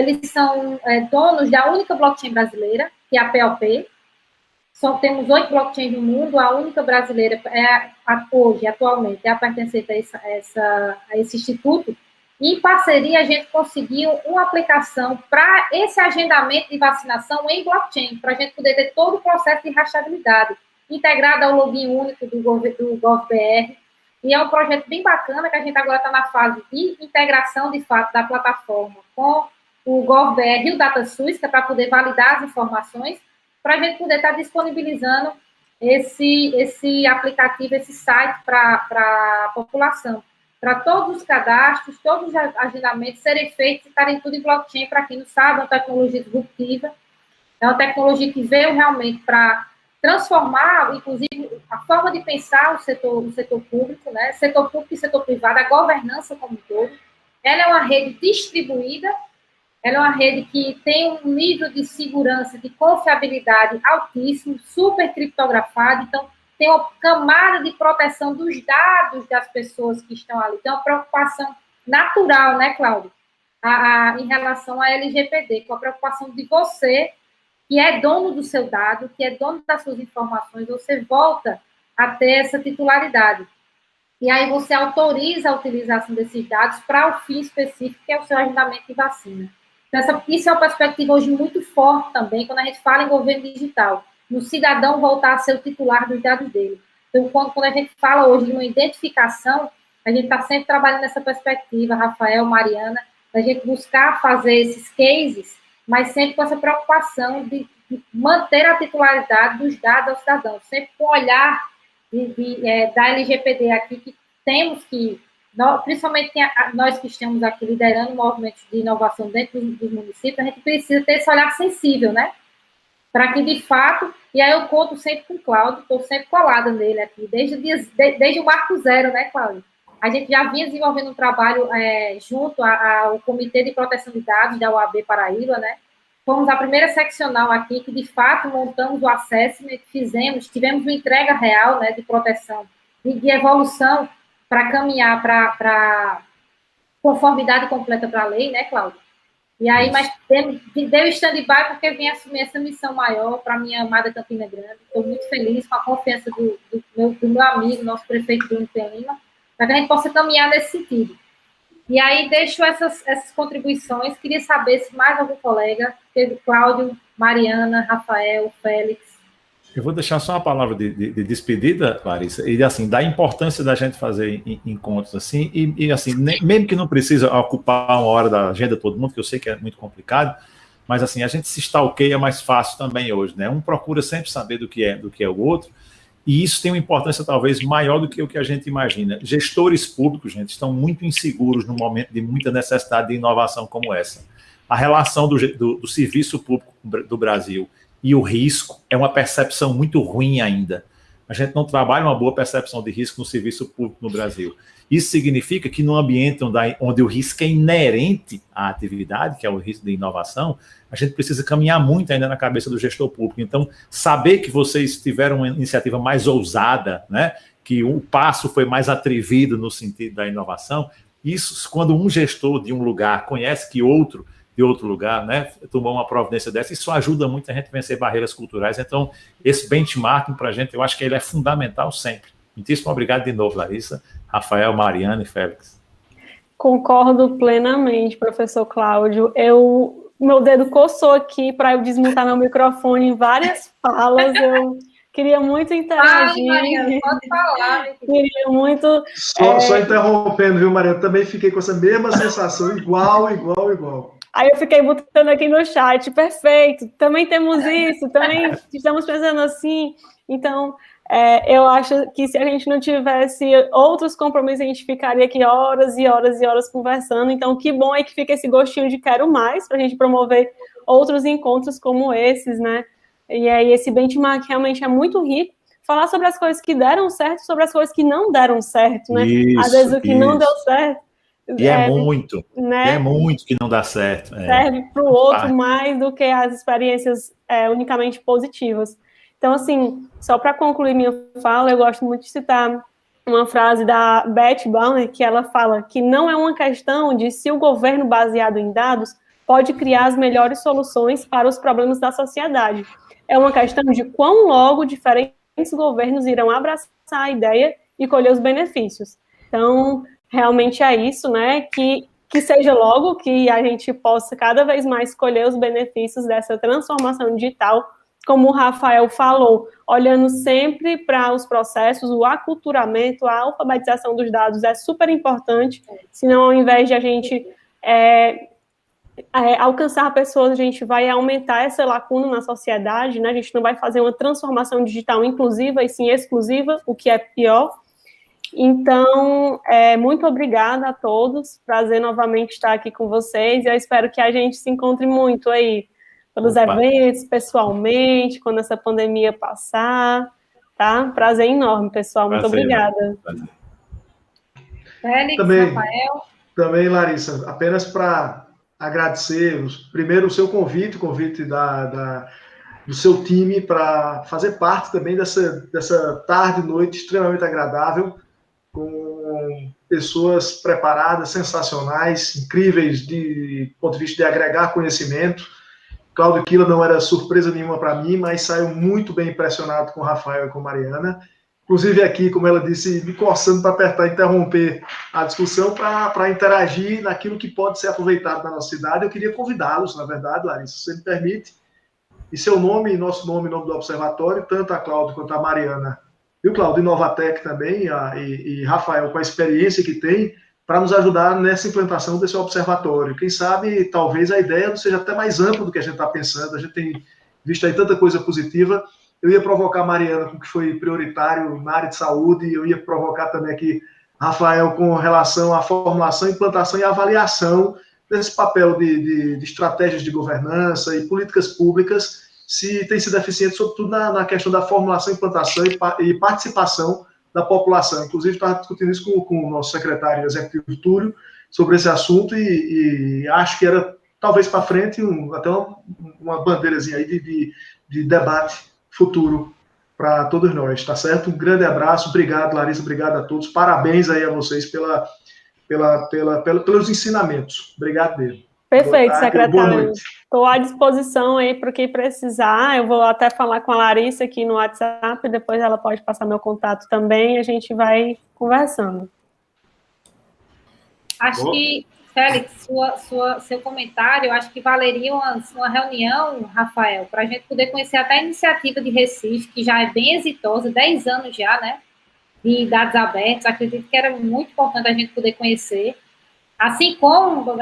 donos da única blockchain brasileira, que é a POP. Temos 8 blockchains no mundo, a única brasileira atualmente, é a pertencente a esse instituto. E, em parceria, a gente conseguiu uma aplicação para esse agendamento de vacinação em blockchain, para a gente poder ter todo o processo de rastreabilidade, integrado ao login único do GovBR. E é um projeto bem bacana, que a gente agora está na fase de integração, de fato, da plataforma com o GovBR e o DataSUS, que é para poder validar as informações, para a gente poder estar disponibilizando esse aplicativo, esse site para a população, para todos os cadastros, todos os agendamentos serem feitos e estarem tudo em blockchain. Para quem não sabe, é uma tecnologia disruptiva, é uma tecnologia que veio realmente para transformar, inclusive, a forma de pensar o setor público, né? Setor público e setor privado, a governança como um todo. Ela é uma rede distribuída, ela é uma rede que tem um nível de segurança, de confiabilidade altíssimo, super criptografado, então tem uma camada de proteção dos dados das pessoas que estão ali. Tem uma preocupação natural, né, Cláudio, em relação à LGPD, com a preocupação de você, que é dono do seu dado, que é dono das suas informações, você volta a ter essa titularidade. E aí você autoriza a utilização desses dados para o fim específico, que é o seu agendamento de vacina. Então, isso é uma perspectiva hoje muito forte também, quando a gente fala em governo digital, no cidadão voltar a ser o titular dos dados dele. Então, quando a gente fala hoje de uma identificação, a gente está sempre trabalhando nessa perspectiva, Rafael, Mariana, da gente buscar fazer esses cases, mas sempre com essa preocupação de manter a titularidade dos dados ao cidadão, sempre com o olhar da LGPD aqui, que temos que, principalmente nós que estamos aqui liderando movimentos de inovação dentro dos municípios, a gente precisa ter esse olhar sensível, né? Para que, de fato, e aí eu conto sempre com o Cláudio, estou sempre colada nele aqui, desde o Marco Zero, né, Cláudio? A gente já vinha desenvolvendo um trabalho junto ao Comitê de Proteção de Dados da UAB Paraíba, né? Fomos a primeira seccional aqui que, de fato, montamos o assessment, tivemos uma entrega real, né, de proteção e de evolução para caminhar para conformidade completa para a lei, né, Cláudio? E aí, mas deu stand-by porque vim assumir essa missão maior para a minha amada Campina Grande. Estou muito feliz com a confiança do meu amigo, nosso prefeito Bruno Lima, para que a gente possa caminhar nesse sentido. E aí, deixo essas contribuições. Queria saber se mais algum colega, Cláudio, Mariana, Rafael, Félix. Eu vou deixar só uma palavra de despedida, Larissa, e assim, da importância da gente fazer encontros assim, e assim, mesmo que não precisa ocupar uma hora da agenda de todo mundo, que eu sei que é muito complicado, mas assim, a gente se stalkeia mais fácil também hoje, né? Um procura sempre saber do que é o outro, e isso tem uma importância talvez maior do que o que a gente imagina. Gestores públicos, gente, estão muito inseguros no momento de muita necessidade de inovação como essa. A relação do serviço público do Brasil e o risco é uma percepção muito ruim ainda. A gente não trabalha uma boa percepção de risco no serviço público no Brasil. Isso significa que num ambiente onde o risco é inerente à atividade, que é o risco de inovação, a gente precisa caminhar muito ainda na cabeça do gestor público. Então, saber que vocês tiveram uma iniciativa mais ousada, né, que o passo foi mais atrevido no sentido da inovação, isso, quando um gestor de um lugar conhece que outro de outro lugar, né, tomar uma providência dessa, isso ajuda muito a gente a vencer barreiras culturais. Então, esse benchmarking para a gente, eu acho que ele é fundamental sempre. Muitíssimo obrigado de novo, Larissa, Rafael, Mariana e Félix. Concordo plenamente, professor Cláudio. Meu dedo coçou aqui para eu desmutar meu microfone em várias falas. Queria muito interagir. Mariana, pode falar. Queria muito... Só interrompendo, viu, Mariana? Também fiquei com essa mesma sensação, igual. Aí eu fiquei botando aqui no chat, perfeito, também temos isso, também estamos pensando assim. Então, eu acho que se a gente não tivesse outros compromissos, a gente ficaria aqui horas e horas e horas conversando. Então, que bom é que fica esse gostinho de quero mais, para a gente promover outros encontros como esses, né? E aí, esse benchmark realmente é muito rico. Falar sobre as coisas que deram certo, sobre as coisas que não deram certo, né? Às vezes o que não deu certo... E é muito, né? E é muito que não dá certo. Serve para o outro mais do que as experiências unicamente positivas. Então, assim, só para concluir minha fala, eu gosto muito de citar uma frase da Beth Bauer, que ela fala que não é uma questão de se o governo baseado em dados pode criar as melhores soluções para os problemas da sociedade. É uma questão de quão logo diferentes governos irão abraçar a ideia e colher os benefícios. Então, realmente é isso, né? Que seja logo, que a gente possa cada vez mais colher os benefícios dessa transformação digital, como o Rafael falou, olhando sempre para os processos, o aculturamento, a alfabetização dos dados é super importante, senão ao invés de a gente alcançar pessoas, a gente vai aumentar essa lacuna na sociedade, né? A gente não vai fazer uma transformação digital inclusiva e sim exclusiva, o que é pior. Então, muito obrigada a todos, prazer novamente estar aqui com vocês, eu espero que a gente se encontre muito aí, pelos eventos, pessoalmente, quando essa pandemia passar, tá? Prazer enorme, pessoal, muito obrigada. Félix, Rafael. Também, Larissa, apenas para agradecer, primeiro o seu convite, o convite do seu time para fazer parte também dessa tarde e noite extremamente agradável, com pessoas preparadas, sensacionais, incríveis de ponto de vista de agregar conhecimento. Cláudio Quila não era surpresa nenhuma para mim, mas saiu muito bem impressionado com o Rafael e com a Mariana. Inclusive aqui, como ela disse, me coçando para apertar e interromper a discussão para interagir naquilo que pode ser aproveitado na nossa cidade. Eu queria convidá-los, na verdade, Larissa, se você me permite, e seu nome, nosso nome, em nome do Observatório, tanto a Cláudio quanto a Mariana, e o Cláudio, Inovatec também, e Rafael, com a experiência que tem, para nos ajudar nessa implantação desse observatório. Quem sabe, talvez a ideia não seja até mais ampla do que a gente está pensando, a gente tem visto aí tanta coisa positiva. Eu ia provocar a Mariana com o que foi prioritário na área de saúde, eu ia provocar também aqui Rafael com relação à formulação, implantação e avaliação desse papel de estratégias de governança e políticas públicas, se tem sido eficiente, sobretudo na questão da formulação, implantação e participação da população. Inclusive, estava discutindo isso com o nosso secretário executivo, Túlio, sobre esse assunto, e acho que era, talvez para frente, até uma bandeirazinha aí de debate futuro para todos nós, tá certo? Um grande abraço, obrigado, Larissa, obrigado a todos, parabéns aí a vocês pelos ensinamentos. Obrigado mesmo. Perfeito, secretário. Estou à disposição aí para quem precisar. Eu vou até falar com a Larissa aqui no WhatsApp, depois ela pode passar meu contato também, e a gente vai conversando. Acho que, Félix, seu comentário, acho que valeria uma reunião, Rafael, para a gente poder conhecer até a iniciativa de Recife, que já é bem exitosa, 10 anos já, né? De dados abertos, acredito que era muito importante a gente poder conhecer. Assim como,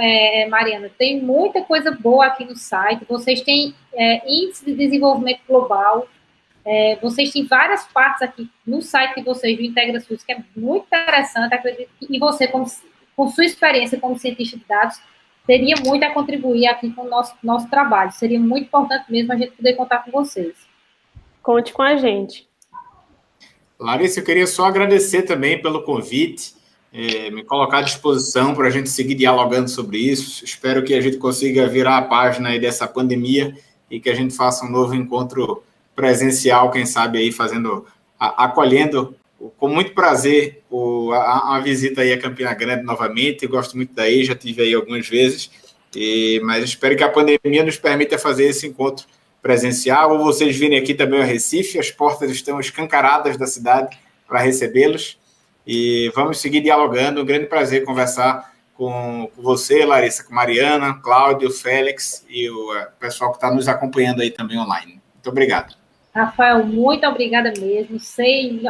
Mariana, tem muita coisa boa aqui no site, vocês têm índice de desenvolvimento global, vocês têm várias partes aqui no site de vocês, do IntegraSUS, que é muito interessante, acredito que, e você, com sua experiência como cientista de dados, teria muito a contribuir aqui com o nosso trabalho, seria muito importante mesmo a gente poder contar com vocês. Conte com a gente. Larissa, eu queria só agradecer também pelo convite, me colocar à disposição para a gente seguir dialogando sobre isso. Espero que a gente consiga virar a página aí dessa pandemia e que a gente faça um novo encontro presencial, quem sabe aí acolhendo com muito prazer a visita aí a Campina Grande novamente. Eu gosto muito daí, já tive aí algumas vezes, mas espero que a pandemia nos permita fazer esse encontro presencial, ou vocês virem aqui também ao Recife, as portas estão escancaradas da cidade para recebê-los. E vamos seguir dialogando. Um grande prazer conversar com você, Larissa, com Mariana, Cláudio, Félix e o pessoal que está nos acompanhando aí também online. Muito obrigado. Rafael, muito obrigada mesmo.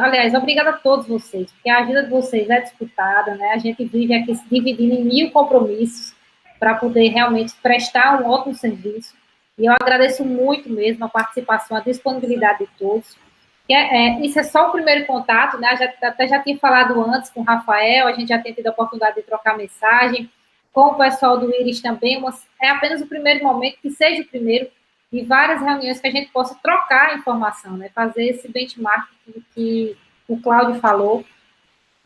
Aliás, obrigada a todos vocês, porque a agenda de vocês é disputada, né? A gente vive aqui se dividindo em 1000 compromissos para poder realmente prestar um ótimo serviço. E eu agradeço muito mesmo a participação, a disponibilidade de todos. Isso é só o primeiro contato, né? Até já tinha falado antes com o Rafael, a gente já tem tido a oportunidade de trocar mensagem. Com o pessoal do Iris também, é apenas o primeiro momento, que seja o primeiro, de várias reuniões que a gente possa trocar informação, né? Fazer esse benchmark que o Cláudio falou,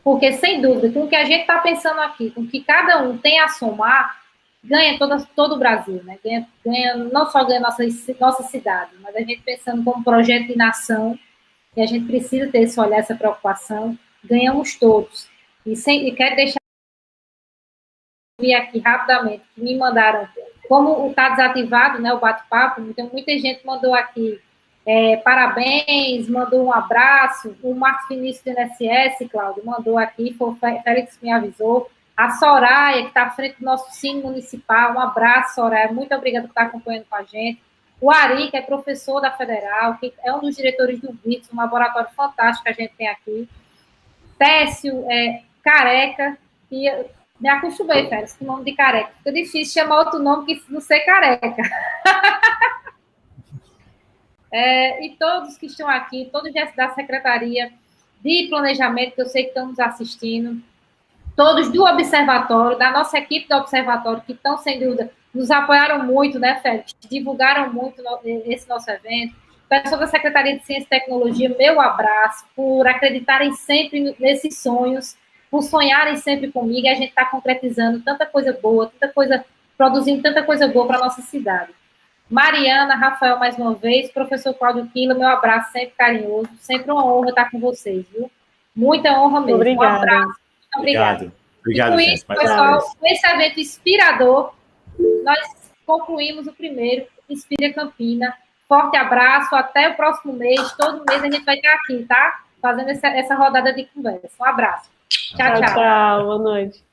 porque, sem dúvida, com o que a gente está pensando aqui, com o que cada um tem a somar, ganha todo o Brasil, né? Não só ganha nossa cidade, mas a gente pensando como projeto de nação, e a gente precisa ter esse olhar, essa preocupação, ganhamos todos. E quero deixar aqui rapidamente, que me mandaram, como está desativado, né, o bate-papo, então muita gente mandou aqui parabéns, mandou um abraço, o Marcos Vinícius do INSS, Cláudio, mandou aqui, foi o Félix que me avisou, a Soraya, que está à frente do nosso Cine Municipal, um abraço, Soraya, muito obrigada por estar acompanhando com a gente, o Ari, que é professor da Federal, que é um dos diretores do VITS, um laboratório fantástico que a gente tem aqui, Técio, Careca, que me acostumei, Félix, com o nome de Careca. Fica difícil chamar outro nome que não ser Careca. E todos que estão aqui, todos da Secretaria de Planejamento, que eu sei que estão nos assistindo, todos do Observatório, da nossa equipe do Observatório, que estão, sem dúvida, nos apoiaram muito, né, Félix? Divulgaram muito esse nosso evento. Pessoal da Secretaria de Ciência e Tecnologia, meu abraço, por acreditarem sempre nesses sonhos, por sonharem sempre comigo, e a gente está concretizando tanta coisa boa, produzindo tanta coisa boa para a nossa cidade. Mariana, Rafael, mais uma vez, professor Cláudio Quila, meu abraço sempre carinhoso, sempre uma honra estar com vocês, viu? Muita honra mesmo. Obrigada. Um abraço. Muito obrigada. Obrigado, e com isso, pessoal, com esse evento inspirador, nós concluímos o primeiro Inspira Campina. Forte abraço, até o próximo mês. Todo mês a gente vai estar aqui, tá? Fazendo essa rodada de conversa. Um abraço. Tchau, tchau. Tchau, boa noite.